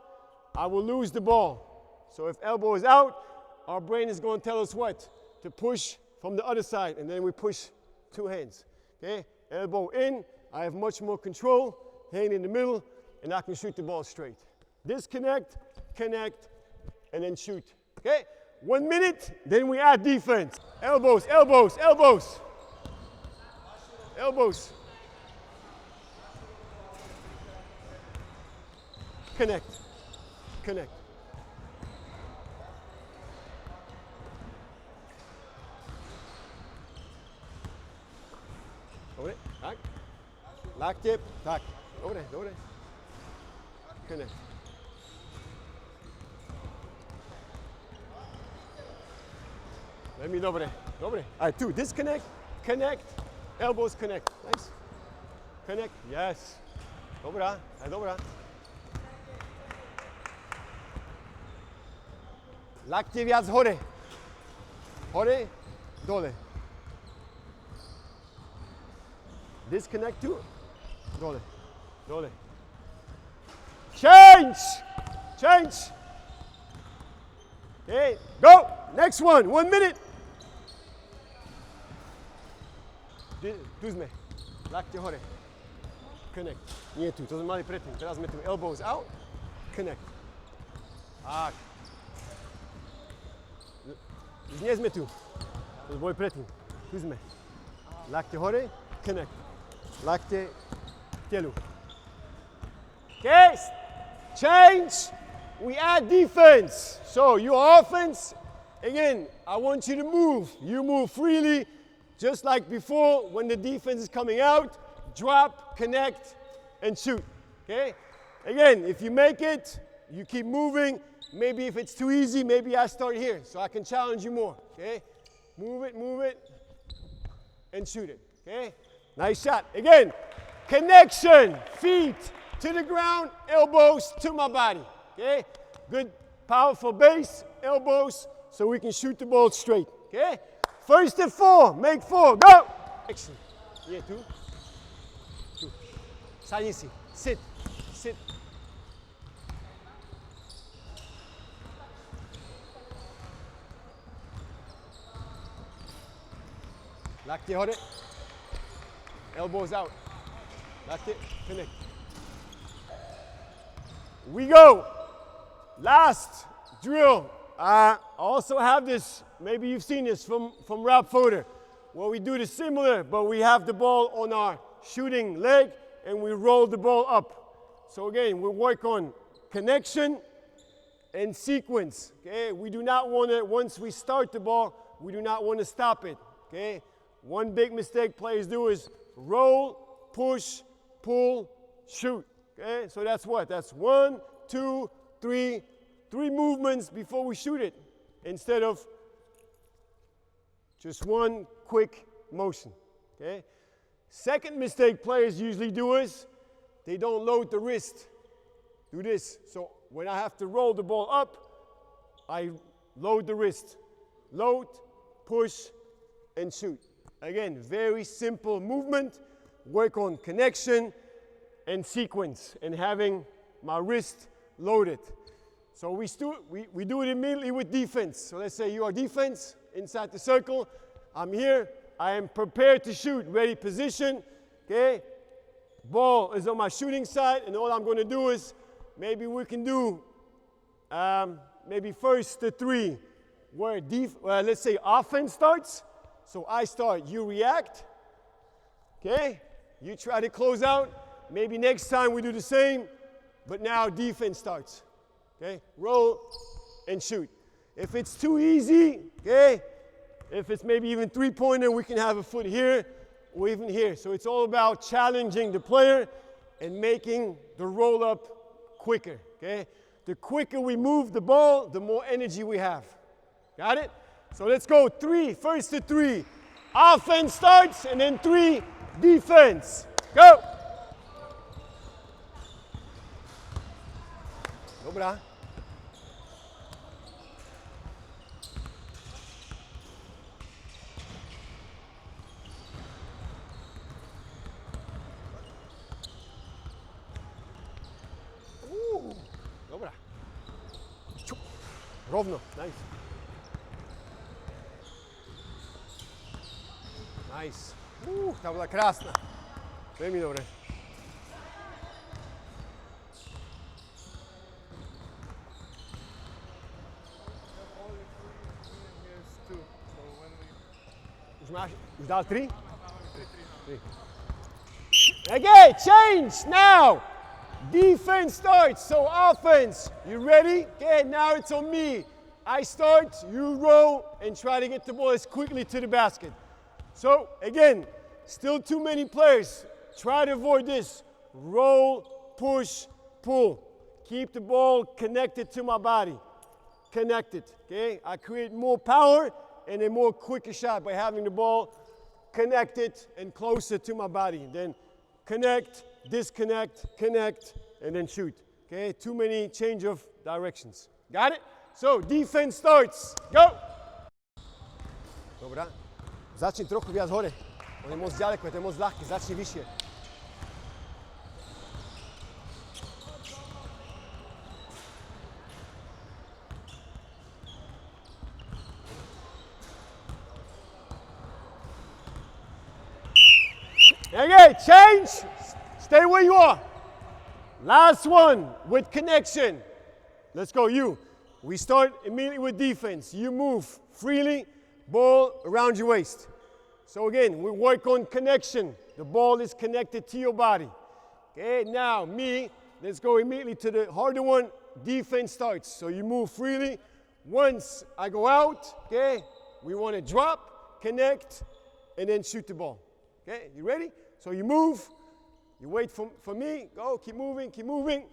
I will lose the ball. So if elbow is out, our brain is going to tell us what? To push from the other side, and then we push two hands. Okay? Elbow in, I have much more control. Hand in the middle, and I can shoot the ball straight. Disconnect, connect, and then shoot. Okay? 1 minute, then we add defense. Elbows, elbows, elbows. Elbows. Connect, connect. Dobre, tak. Laktie, tak. Dobre, dobre. Connect. Let me dobre, dobre. All right, two. Disconnect, connect, elbows connect. Nice. Connect, yes. Dobra, dobra. Laktie viac hore. Hore, dole. Disconnect too. Dole, dole. Change! Change! Okay, go! Next one, 1 minute. Tu sme. Lakte hore. Connect. Nie tu, to sme mali predtým. Teraz sme tu elbows out. Connect. Tak. Už nie sme tu. To boli predtým. Tu sme. Lakte hore. Connect. Lakte k telu. Okay, change. We add defense. So your offense, again, I want you to move. You move freely, just like before. When the defense is coming out, drop, connect, and shoot. Okay? Again, if you make it, you keep moving. Maybe if it's too easy, maybe I start here, so I can challenge you more. Okay? Move it, and shoot it. Okay? Nice shot. Again, connection, feet to the ground, elbows to my body. Okay? Good, powerful base, elbows, so we can shoot the ball straight. Okay? First and 4, make 4, go! Action. Yeah, 2. 2. Sadni si. Sit. Sit. Lakte hore. Elbows out. Lakte, connect. We go. Last drill. I also have this, maybe you've seen this from Rap Photo, where we do the similar, but we have the ball on our shooting leg and we roll the ball up. So again, we work on connection and sequence. Okay, we do not want to, once we start the ball, we do not want to stop it. Okay, one big mistake players do is roll push, pull, shoot. Okay, so that's what? That's 1, 2, 3, 3 movements before we shoot it, instead of just one quick motion. Okay. Second mistake players usually do is they don't load the wrist. Do this. So when I have to roll the ball up, I load the wrist. Load, push, and shoot. Again, very simple movement. Work on connection and sequence and having my wrist loaded. So we do it immediately with defense. So let's say you are defense, inside the circle. I'm here. I am prepared to shoot. Ready position. Okay. Ball is on my shooting side, and all I'm going to do is maybe we can do maybe first the 3 where let's say offense starts. So I start, you react. Okay. You try to close out. Maybe next time we do the same, but now defense starts. Okay, roll and shoot. If it's too easy, okay, if it's maybe even 3-pointer, we can have a foot here or even here. So it's all about challenging the player and making the roll up quicker. Okay, the quicker we move the ball, the more energy we have. Got it? So let's go 3, first to 3. Offense starts and then 3, defense. Go. Dobra. Dobra. Rovno, nice. Nice. Ta bola krásna. Veľmi dobre. Už dal 3? 3. Okay, change now. Defense starts, so offense. You ready? Okay, now it's on me. I start, you roll, and try to get the ball as quickly to the basket. So, again, still too many players. Try to avoid this. Roll, push, pull. Keep the ball connected to my body. Connected, okay? I create more power and a more quicker shot by having the ball connected and closer to my body. Then connect, disconnect, connect, and then shoot. Okay, too many change of directions. Got it? So defense starts. Go! Dobra. Začni trochu viac hore. On je moc ďaleko, to je moc ľahké. Začni vyššie. Okay, change. Stay where you are. Last one with connection. Let's go, you. We start immediately with defense. You move freely, ball around your waist. So again, we work on connection. The ball is connected to your body. Okay, now me, let's go immediately to the harder one. Defense starts. So you move freely. Once I go out, okay, we want to drop, connect, and then shoot the ball. Okay, you ready? So you move, you wait for me, go, keep moving,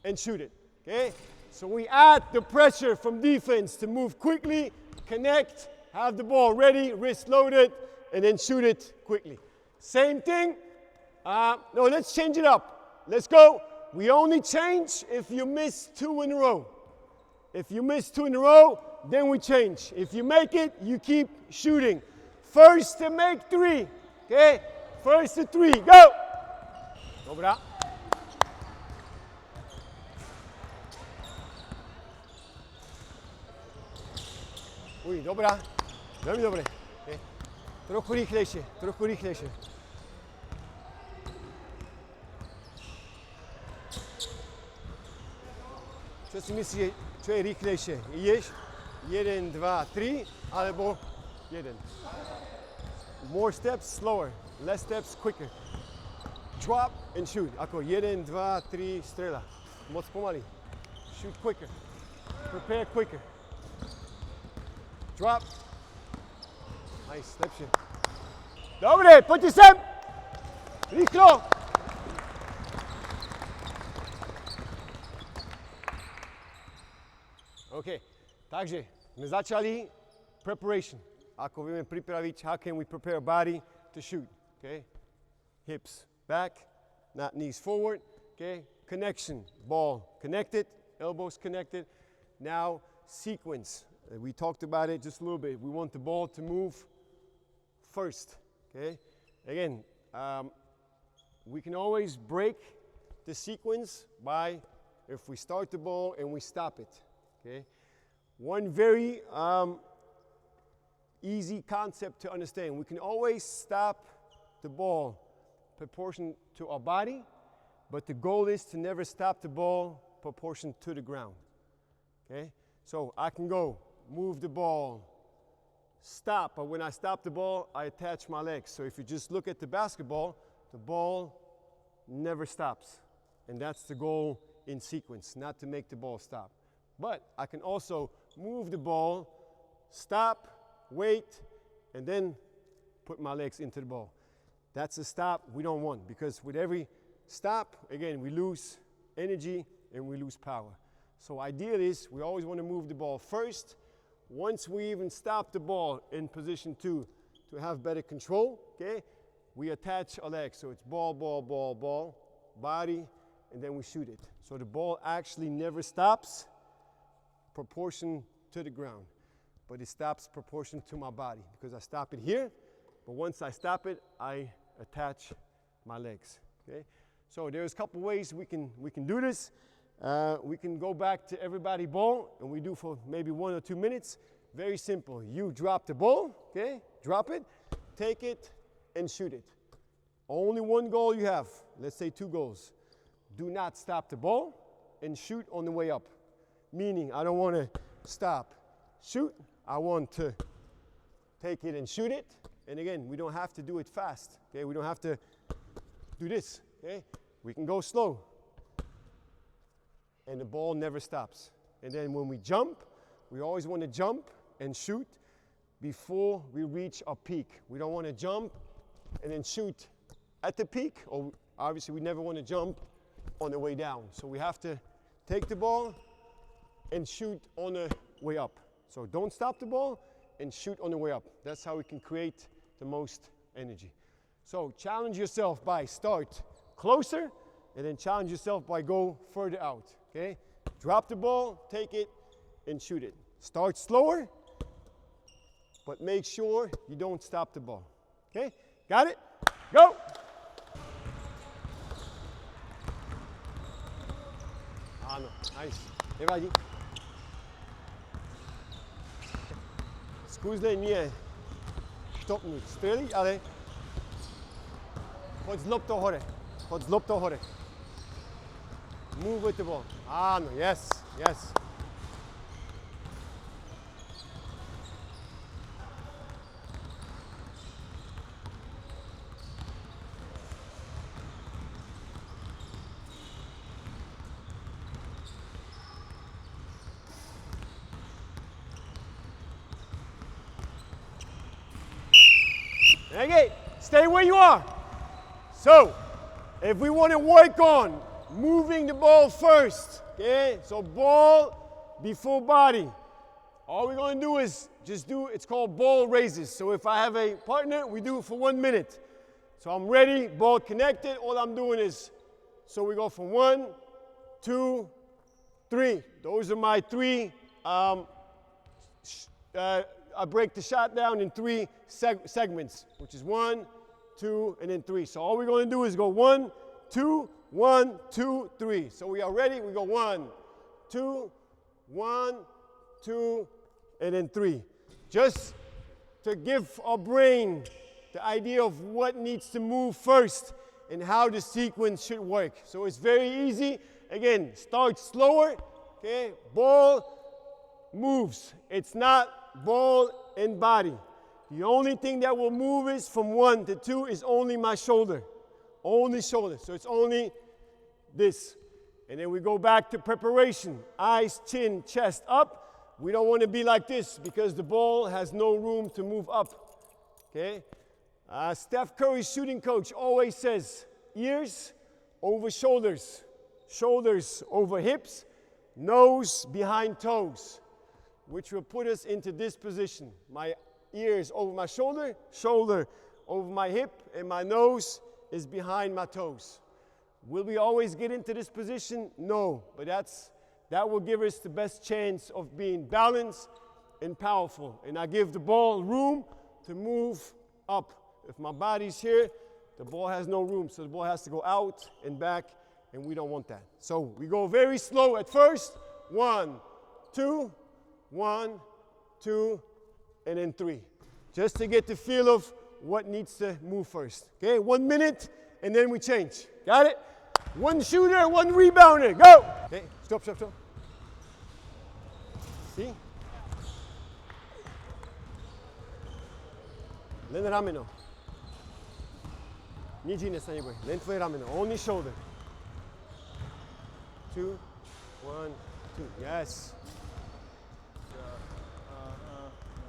and shoot it, okay? So we add the pressure from defense to move quickly, connect, have the ball ready, wrist loaded, and then shoot it quickly. Same thing, no, let's change it up. Let's go, we only change if you miss 2 in a row. If you miss 2 in a row, then we change. If you make it, you keep shooting. First to make 3, okay? First to 3, go! Dobra. Uj, dobra. Veľmi dobre. Okay. Trochu rýchlejšie. Čo si myslíš, čo je rýchlejšie? Ideš 1, 2, 3, alebo 1. More steps, slower. Less steps, quicker. Drop and shoot. Ako 1, 2, 3, strela. Moc pomaly. Shoot quicker. Prepare quicker. Drop. Nice, lepšie. Dobre, poďte sem. Rýchlo. OK, takže sme začali preparation. Ako vieme pripraviť, how can we prepare body to shoot? OK, hips back, not knees forward. OK, connection, ball connected, elbows connected. Now sequence. We talked about it just a little bit. We want the ball to move first. OK, again, we can always break the sequence by if we start the ball and we stop it. Okay, one very easy concept to understand. We can always stop the ball proportion to our body, but the goal is to never stop the ball proportion to the ground. Okay, so I can go move the ball, stop, but when I stop the ball, I attach my legs. So if you just look at the basketball, the ball never stops, and that's the goal in sequence, not to make the ball stop. But I can also move the ball, stop, wait, and then put my legs into the ball. That's a stop we don't want, because with every stop, again, we lose energy and we lose power. So ideal is we always want to move the ball first. Once we even stop the ball in position 2 to have better control, okay, we attach our legs. So it's ball, ball, ball, ball, body, and then we shoot it. So the ball actually never stops proportion to the ground, but it stops proportion to my body, because I stop it here, but once I stop it, I attach my legs. Okay, so there's a couple ways we can do this. We can go back to everybody ball, and we do for maybe 1 or 2 minutes. Very simple. You drop the ball, okay, drop it, take it, and shoot it. Only one goal you have. Let's say 2 goals. Do not stop the ball and shoot on the way up. Meaning, I don't want to stop, shoot. I want to take it and shoot it. And again, we don't have to do it fast. Okay, we don't have to do this. Okay, we can go slow. And the ball never stops. And then when we jump, we always want to jump and shoot before we reach our peak. We don't want to jump and then shoot at the peak, or obviously we never want to jump on the way down. So we have to take the ball and shoot on the way up. So don't stop the ball and shoot on the way up. That's how we can create the most energy. So challenge yourself by start closer, and then challenge yourself by go further out. Okay? Drop the ball, take it, and shoot it. Start slower, but make sure you don't stop the ball. Okay? Got it? Go! Áno, nice. Nevadí. Skús nie topnúť, streliť, ale poď z loptou hore. Poď z loptou hore. Move with the ball. Áno, yes, yes. Okay, stay where you are. So, if we want to work on moving the ball first, okay, so ball before body, all we're going to do is just do, it's called ball raises. So if I have a partner, we do it for 1 minute. So I'm ready, ball connected, all I'm doing is, so we go from 1, 2, 3. Those are my 3, I break the shot down in 3 segments, which is 1, 2, and then 3. So all we're going to do is go 1, 2, 1, 2, 3. So we are ready. We go 1, 2, 1, 2, and then 3. Just to give our brain the idea of what needs to move first and how the sequence should work. So it's very easy. Again, start slower. Okay, ball moves. It's not ball and body. The only thing that will move is from 1 to 2 is only my shoulder. Only shoulder. So it's only this. And then we go back to preparation. Eyes, chin, chest up. We don't want to be like this because the ball has no room to move up. Okay? Steph Curry's shooting coach always says, ears over shoulders, shoulders over hips, nose behind toes, which will put us into this position. My ears over my shoulder, shoulder over my hip, and my nose is behind my toes. Will we always get into this position? No, but that will give us the best chance of being balanced and powerful. And I give the ball room to move up. If my body's here, the ball has no room, so the ball has to go out and back, and we don't want that. So we go very slow at first. 1, 2, 1, 2, and then 3. Just to get the feel of what needs to move first. Okay, 1 minute, and then we change. Got it? 1 shooter, 1 rebounder. Go! Okay, stop, stop, stop. See? Len rameno. Nič iné sa nebude. Len tvoje rameno. Only shoulder. 2, 1, 2. Yes.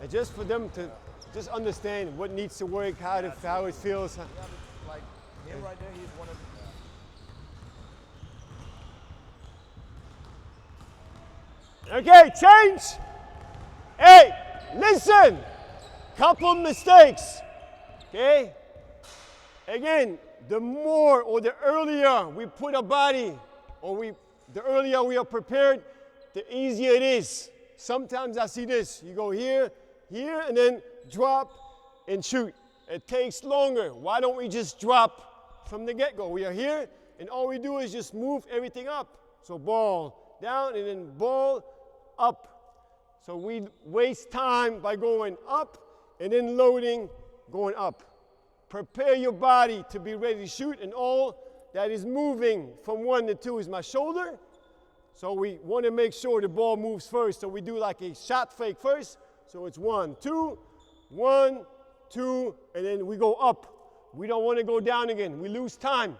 And just for them to just understand what needs to work, how it feels. Yeah, but like him right there, he's one of the... Okay, change. Hey, listen. Couple mistakes. Okay? Again, the more or the earlier we put our body, or the earlier we are prepared, the easier it is. Sometimes I see this. You go here, here, and then drop and shoot. It takes longer. Why don't we just drop from the get-go? We are here, and all we do is just move everything up. So ball down, and then ball up. So we waste time by going up, and then loading, going up. Prepare your body to be ready to shoot, and all that is moving from 1 to 2 is my shoulder. So we want to make sure the ball moves first. So we do like a shot fake first. So it's 1, 2, 1, 2, and then we go up. We don't want to go down again. We lose time.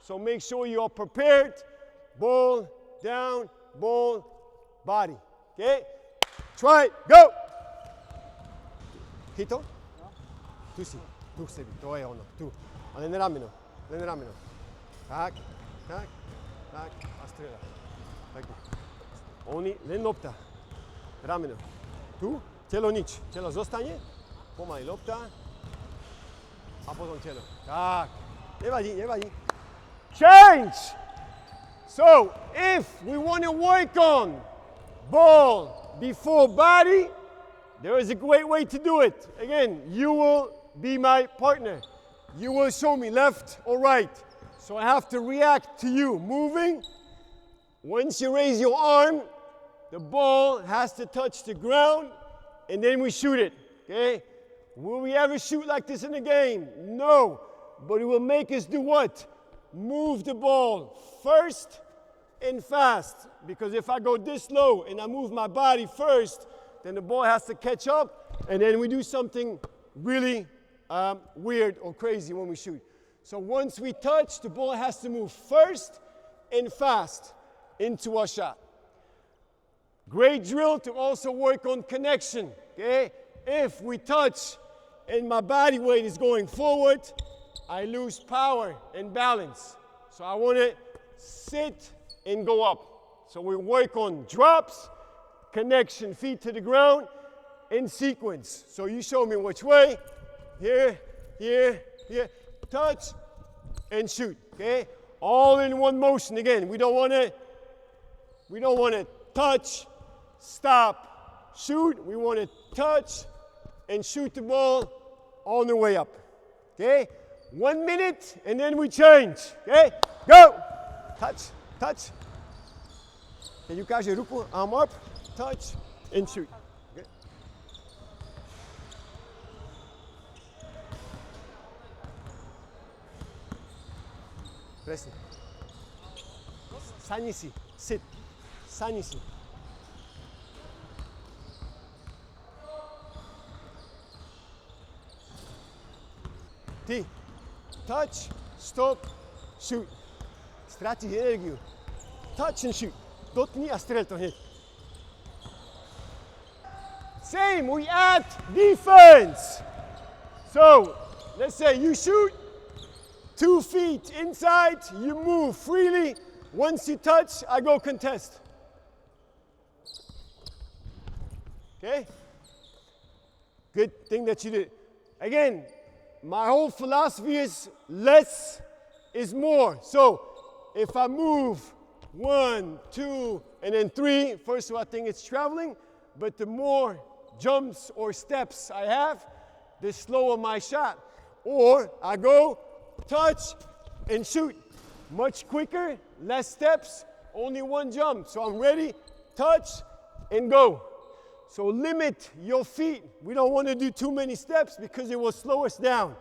So make sure you are prepared. Ball, down, ball, body. Okay? Try it. Go! Hito? Tu si. Tu sebi. To je ono. Tu. Ale ne rameno. Ne rameno. Tak, tak, tak. A strela. Tak. Oni, len lopta. Rameno. Tu. Telo nič. Telo zostane. Pomaly lopta. A potom telo. Tak. Nevadí, nevadí. Change! So, if we want to work on ball before body, there is a great way to do it. Again, you will be my partner. You will show me left or right. So I have to react to you moving. Once you raise your arm, the ball has to touch the ground, and then we shoot it. Okay? Will we ever shoot like this in a game? No. But it will make us do what? Move the ball first and fast. Because if I go this low and I move my body first, then the ball has to catch up, and then we do something really weird or crazy when we shoot. So once we touch, the ball has to move first and fast into our shot. Great drill to also work on connection. Okay? If we touch and my body weight is going forward, I lose power and balance. So I want to sit and go up. So we work on drops, connection, feet to the ground, in sequence. So you show me which way. Here, here, here. Touch and shoot. Okay? All in one motion. Again, we don't want to touch, stop, shoot. We want to touch and shoot the ball on the way up. Okay? 1 minute, and then we change. Okay? Go! Touch, touch. Can you catch your ruku, arm up, touch, and shoot. Okay? Presne. Sadni si, sit. Sadni si. Ty. Touch, stop, shoot. Stratiš energiu. Touch and shoot. Dotkni a strel to hneď. Same, we add defense. So, let's say you shoot 2 feet inside, you move freely. Once you touch, I go contest. Okay? Good thing that you did. Again, my whole philosophy is less is more. So if I move 1, 2, and then 3, first of all, I think it's traveling, but the more jumps or steps I have, the slower my shot. Or I go, touch, and shoot. Much quicker, less steps, only 1 jump. So I'm ready, touch, and go. So limit your feet. We don't want to do too many steps because it will slow us down.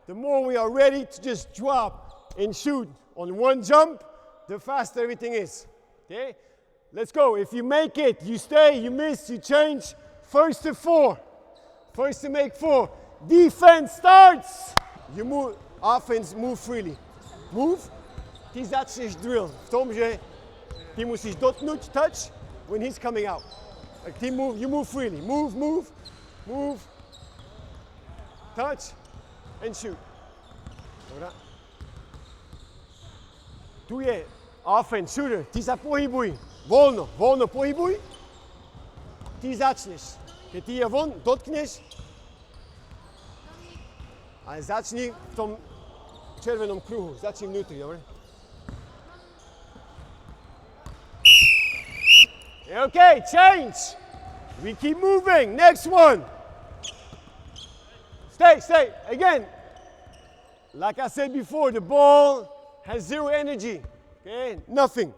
The more we are ready to just drop and shoot on 1 jump, the faster everything is. Okay? Let's go. If you make it, you stay, you miss, you change. First to 4. First to make 4. Defense starts. You move, offense, move freely. Move. Ty začneš drill v tom, že ty musíš dotknúť, touch, when he's coming out. Like ty move, you move freely. Move, move, move, touch, and shoot. Dobre. Tu je offense, shooter. Ty sa pohybuj. Voľno, voľno pohybuj. Ty začneš. Keď ty je von, dotkneš. Ale začni v tom červenom kruhu. Začni vnútri, dobre? Okay, change. We keep moving. Next one. Stay, stay. Again, like I said before, the ball has 0 energy. Okay, nothing.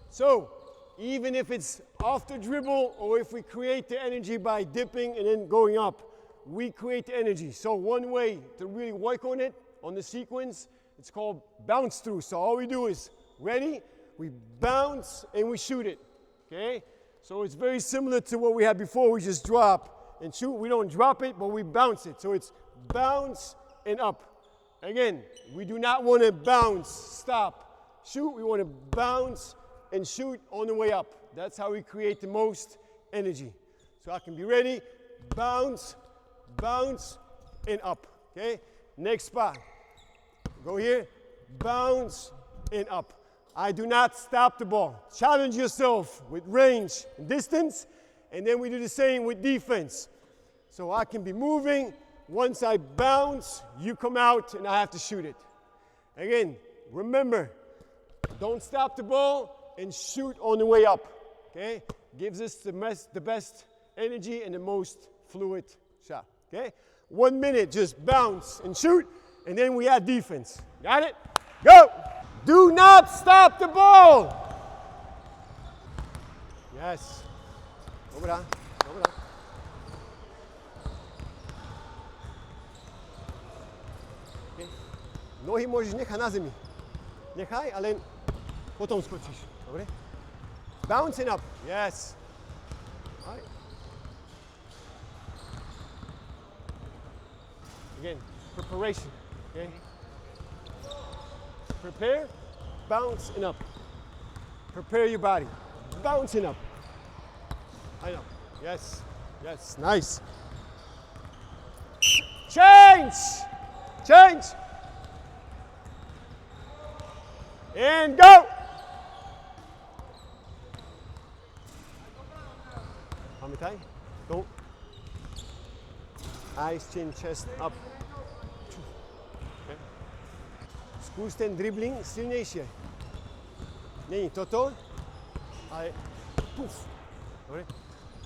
So, even if it's off the dribble or if we create the energy by dipping and then going up, we create the energy. So one way to really work on it, on the sequence, it's called bounce through. So all we do is, ready, we bounce and we shoot it. Okay? So it's very similar to what we had before. We just drop and shoot. We don't drop it, but we bounce it. So it's bounce and up. Again, we do not want to bounce, stop, shoot. We want to bounce and shoot on the way up. That's how we create the most energy. So I can be ready, bounce, bounce, and up. Okay? Next spot. Go here, bounce, and up. I do not stop the ball. Challenge yourself with range and distance, and then we do the same with defense. So I can be moving. Once I bounce, you come out, and I have to shoot it. Again, remember, don't stop the ball and shoot on the way up. Okay? Gives us the best energy and the most fluid shot. Okay? 1 minute, just bounce and shoot, and then we add defense. Got it? Go! Do not stop the ball! Yes. Dobra, dobra. Okay. Nohy môžeš nechať na zemi. Nechaj, ale potom skočíš. Dobre? Bouncing up. Yes. All right. Again, preparation. Okay? Prepare, bounce, and up. Prepare your body. Bouncing up. I know. Yes. Yes. Nice. Change. Change. And go. Pamiętaj. Don't. Eyes, chin, chest, up. Okay. Skús ten dribbling silnejšie. Není toto, ale puf. Dobre?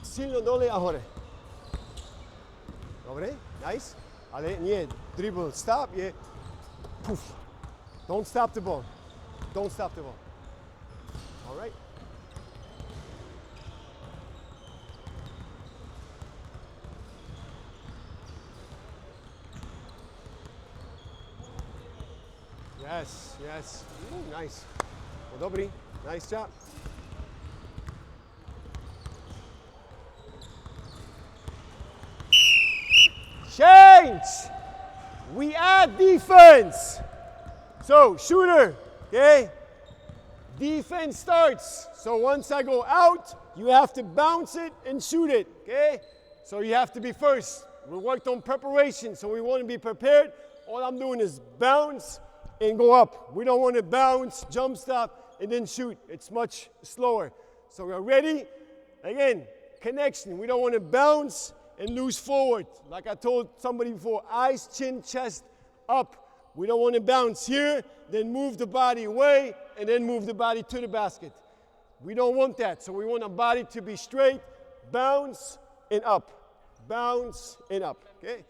Silno dole a hore. Dobre? Nice. Ale nie dribble stop, je puf. Don't stop the ball. Don't stop the ball. All right? Yes, yes. Ooh, nice. Well, dobrý. Nice job. Change. We add defense. So, shooter, okay? Defense starts. So once I go out, you have to bounce it and shoot it, okay? So you have to be first. We worked on preparation, so we want to be prepared. all I'm doing is bounce and go up. We don't want to bounce, jump stop, and then shoot. It's much slower. So we're ready. Again, connection. We don't want to bounce and lose forward. Like I told somebody before, eyes, chin, chest, up. We don't want to bounce here, then move the body away, and then move the body to the basket. We don't want that. So we want our body to be straight, bounce and up. Bounce and up. Okay?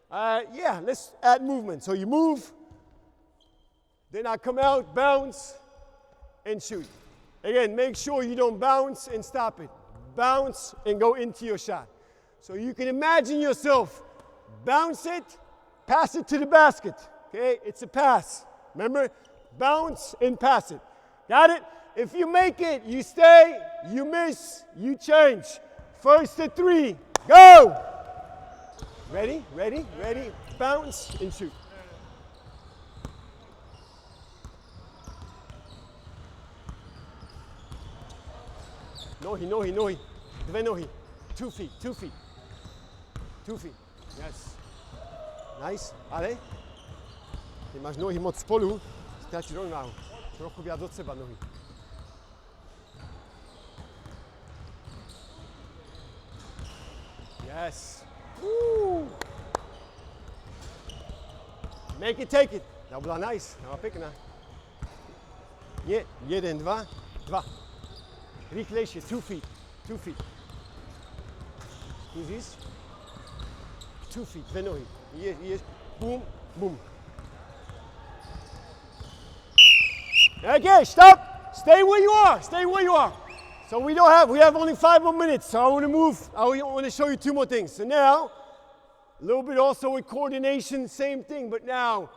Yeah, let's add movement. So you move, then I come out, bounce, and shoot. Again, make sure you don't bounce and stop it. Bounce and go into your shot. So you can imagine yourself, bounce it, pass it to the basket. Okay, it's a pass. Remember, bounce and pass it. Got it? If you make it, you stay, you miss, you change. First to three, go! Ready, ready, ready, bounce and shoot. Nohi, nohi, nohi. Dve nohi. 2 feet, 2 feet. 2 feet. Yes. Nice. Ale? Keď máš nohy moc spolu, stráčiš rovnováhu. Trochu viac od seba nohy. Yes. Woo. Make it, take it. To bola nice. To bola pekná. Nie, 1, 2, 2. Rýchlejšie, 2 feet, 2 feet. Skúsiš? 2 feet, dve nohy. Ideš, boom, boom. Okay, stop. Stay where you are, stay where you are. So we have only 5 more minutes, so I want to move. I want to show you 2 more things. So now, a little bit also with coordination, same thing, but now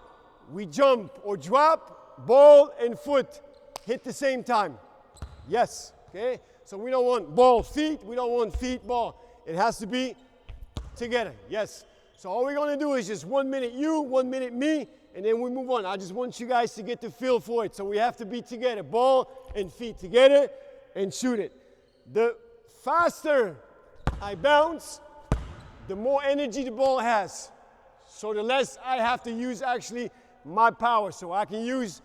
we jump or drop, ball and foot hit the same time. Yes. Okay, so we don't want ball, feet. We don't want feet, ball. It has to be together. Yes. So all we're going to do is just 1 minute you, 1 minute me, and then we move on. I just want you guys to get the feel for it. So we have to be together. Ball and feet together and shoot it. The faster I bounce, the more energy the ball has. So the less I have to use actually my power. So I can use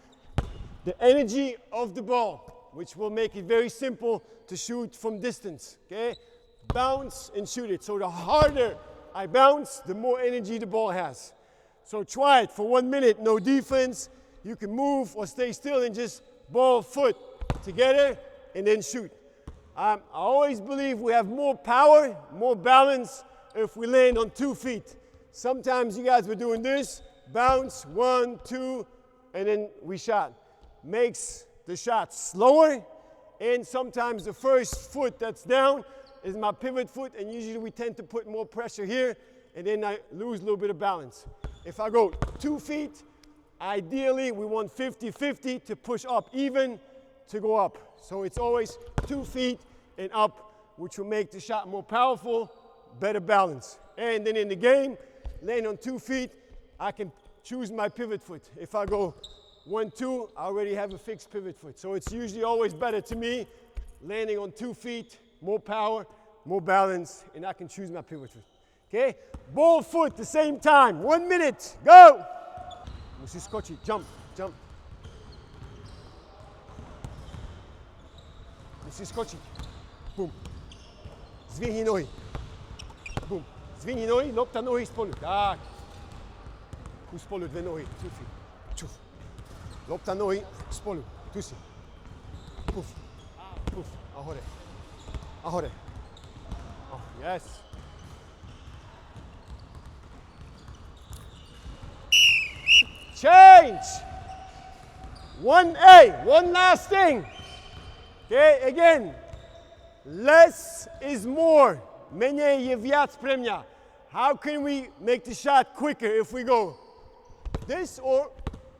the energy of the ball, which will make it very simple to shoot from distance, okay? Bounce and shoot it. So the harder I bounce, the more energy the ball has. So try it for 1 minute, no defense. You can move or stay still and just ball, foot together and then shoot. I always believe we have more power, more balance if we land on 2 feet. Sometimes you guys were doing this, bounce, 1, 2, and then we shot. Makes the shot slower, and sometimes the first foot that's down is my pivot foot, and usually we tend to put more pressure here, and then I lose a little bit of balance. If I go 2 feet, ideally we want 50-50 to push up, even to go up. So it's always 2 feet and up, which will make the shot more powerful, better balance. And then in the game, laying on 2 feet, I can choose my pivot foot. If I go 1, 2, I already have a fixed pivot foot. So it's usually always better to me landing on 2 feet, more power, more balance, and I can choose my pivot foot. Okay? Ball, foot, the same time. 1 minute, go! Musisz skoczyć, jump, jump. Musisz skoczyć. Boom. Zwihnij nohy. Boom. Zwihnij nohy, lopta nohy spolu. Tak. Tu spolu dve nohy. Ciufi. Ciuf. Lopta nohy spolu. Tu si. Puf. Puf. A hore. A hore. Oh, yes. Change. 1A. One last thing. Okay, again. Less is more. Menej je viac pre mňa. How can we make the shot quicker if we go this or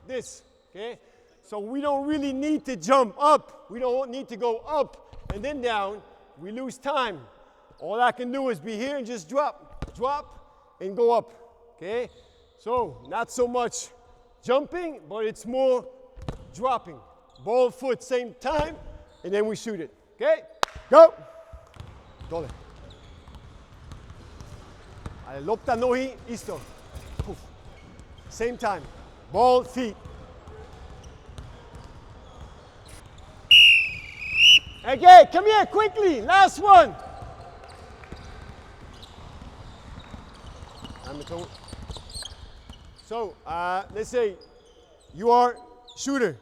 this? Okay? So we don't really need to jump up. We don't need to go up and then down. We lose time. All I can do is be here and just drop, and go up. Okay? So not so much jumping, but it's more dropping. Ball, foot, same time, and then we shoot it. Okay? Go! Dole. Ale lopta nohy, isto. Puf. Same time. Ball, feet. Okay, come here, quickly. Last one. So, let's say you are shooter.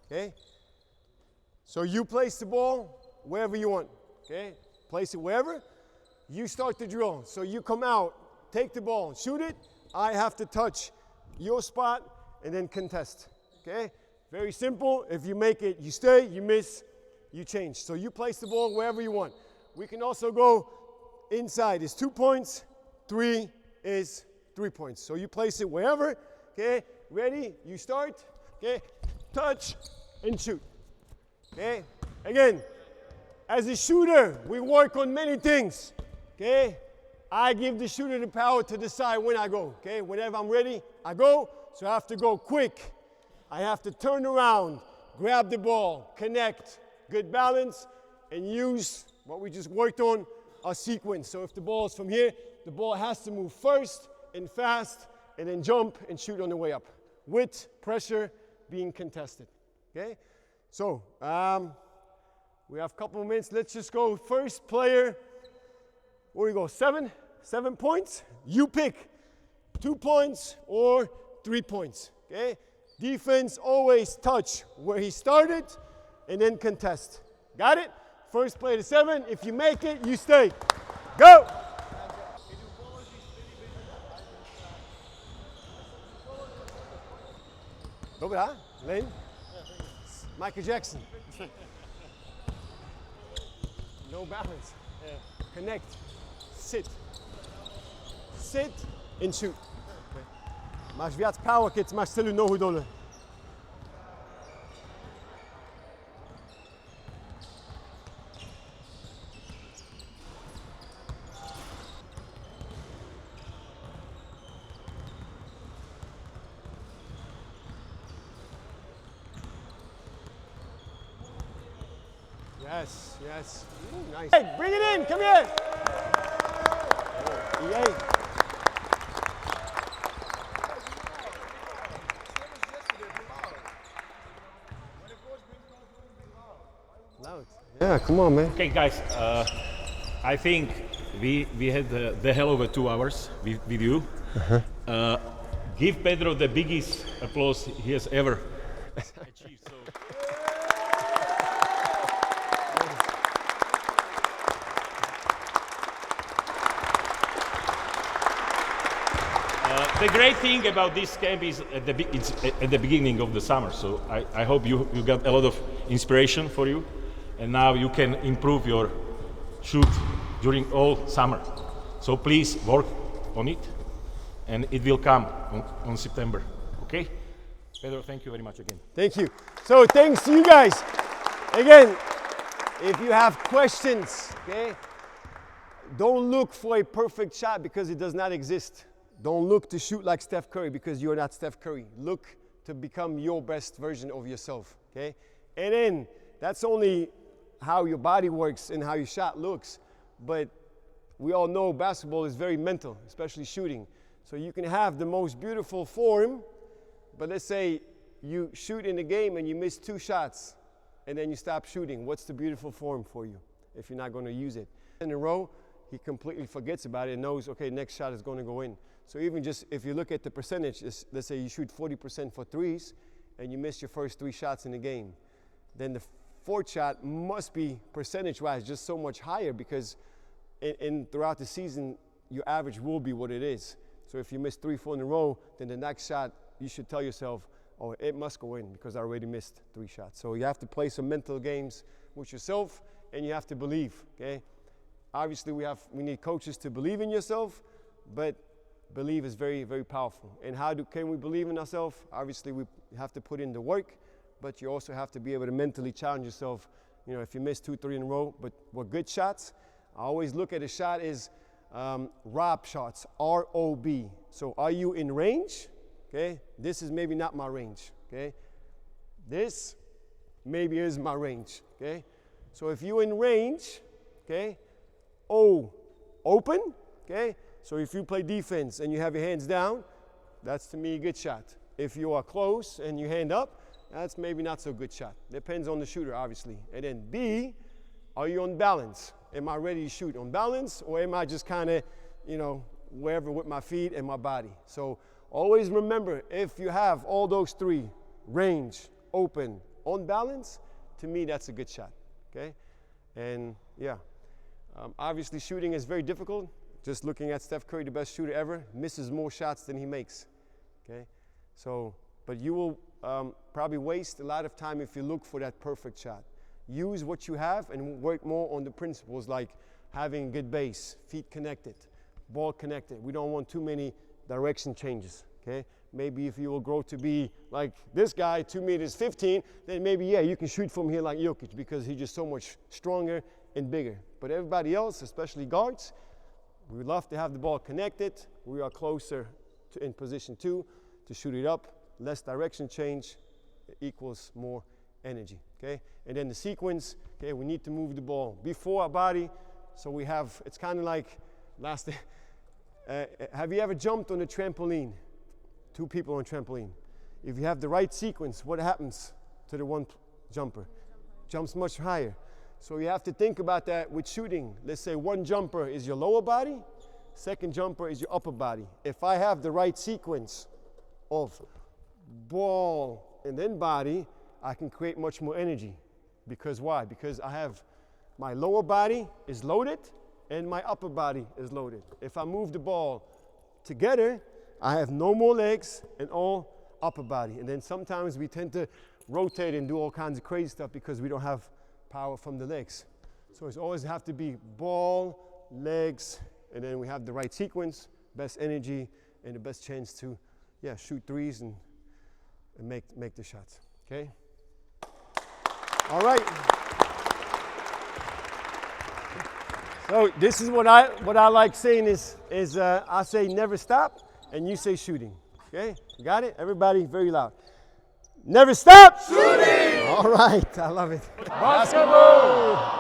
Okay? So you place the ball wherever you want. Okay? Place it wherever. You start the drill. So you come out, take the ball, shoot it. I have to touch your spot and then contest. Okay? Very simple. If you make it, you stay. You miss, you change. So you place the ball wherever you want. We can also go inside is 2 points, 3 is 3 points. So you place it wherever. Okay? Ready? You start. Okay? Touch and shoot. Okay? Again, as a shooter, we work on many things. Okay? I give the shooter the power to decide when I go. Okay? Whenever I'm ready, I go. So I have to go quick. I have to turn around, grab the ball, connect, good balance, and use what we just worked on, a sequence. So if the ball is from here, the ball has to move first and fast, and then jump and shoot on the way up, with pressure being contested. Okay? So, we have a couple of minutes. Let's just go first player. Where we go? 7 points. You pick 2 points or 3 points. Okay? Defense always touch where he started and then contest. Got it? First play to 7. If you make it, you stay. Go! Dobra, Lane. Michael Jackson. No balance. Connect. Sit. Sit and shoot. Masz viac power, keď máš celú nohu dole. Yes, yes. Ooh, nice. Hey, bring it in, come here. Yay. Loud. Yeah, come on, man. Okay, guys, I think we had the hell of a 2 hours with you. Give Pedro the biggest applause he has ever achieved. So. The great thing about this camp is it's at the beginning of the summer, so I hope you got a lot of inspiration for you, and now you can improve your shoot during all summer. So please work on it, and it will come on September, okay? Pedro, thank you very much again. Thank you. So thanks to you guys. Again, if you have questions, okay, don't look for a perfect shot because it does not exist. Don't look to shoot like Steph Curry because you're not Steph Curry. Look to become your best version of yourself, okay? And then that's only how your body works and how your shot looks. But we all know basketball is very mental, especially shooting. So you can have the most beautiful form, but let's say you shoot in the game and you miss 2 shots and then you stop shooting. What's the beautiful form for you if you're not going to use it? In a row, he completely forgets about it and knows, okay, next shot is going to go in. So even just if you look at the percentage, let's say you shoot 40% for threes and you miss your first 3 shots in the game, then the 4th shot must be percentage-wise just so much higher because throughout the season, your average will be what it is. So if you miss 3, 4 in a row, then the next shot, you should tell yourself, oh, it must go in because I already missed 3 shots. So you have to play some mental games with yourself and you have to believe, okay? Obviously, we need coaches to believe in yourself, but believe is very, very powerful. And can we believe in ourselves? Obviously, we have to put in the work, but you also have to be able to mentally challenge yourself. You know, if you miss 2, 3 in a row, but what good shots? I always look at a shot as ROB shots, R-O-B. So are you in range? Okay, this is maybe not my range. Okay, this maybe is my range. Okay, so if you're in range, okay, O, open. Okay, so if you play defense and you have your hands down, that's to me a good shot. If you are close and you hand up, that's maybe not so good shot. Depends on the shooter, obviously. And then B, are you on balance? Am I ready to shoot on balance, or am I just kind of, you know, wherever with my feet and my body? So always remember, if you have all those three, range, open, on balance, to me that's a good shot, okay? And yeah, obviously shooting is very difficult. Just looking at Steph Curry, the best shooter ever, misses more shots than he makes, okay? So, but you will probably waste a lot of time if you look for that perfect shot. Use what you have and work more on the principles like having a good base, feet connected, ball connected. We don't want too many direction changes, okay? Maybe if you will grow to be like this guy, 2 meters 15, then maybe, yeah, you can shoot from here like Jokic because he's just so much stronger and bigger. But everybody else, especially guards, we would love to have the ball connected. We are closer to in position 2 to shoot it up. Less direction change equals more energy, okay? And then the sequence, okay, we need to move the ball before our body. So we have, it's kind of like last, have you ever jumped on a trampoline? 2 people on trampoline. If you have the right sequence, what happens to the one jumper? Jumps much higher. So you have to think about that with shooting. Let's say one jumper is your lower body, second jumper is your upper body. If I have the right sequence of ball and then body, I can create much more energy. Because why? Because I have my lower body is loaded and my upper body is loaded. If I move the ball together, I have no more legs and all upper body. And then sometimes we tend to rotate and do all kinds of crazy stuff because we don't have power from the legs. So it's always have to be ball, legs, and then we have the right sequence, best energy, and the best chance to, yeah, shoot threes and make the shots, okay? All right. So this is what I like saying is I say never stop, and you say shooting, okay? Got it? Everybody, very loud. Never stop shooting! All right, I love it. Basketball!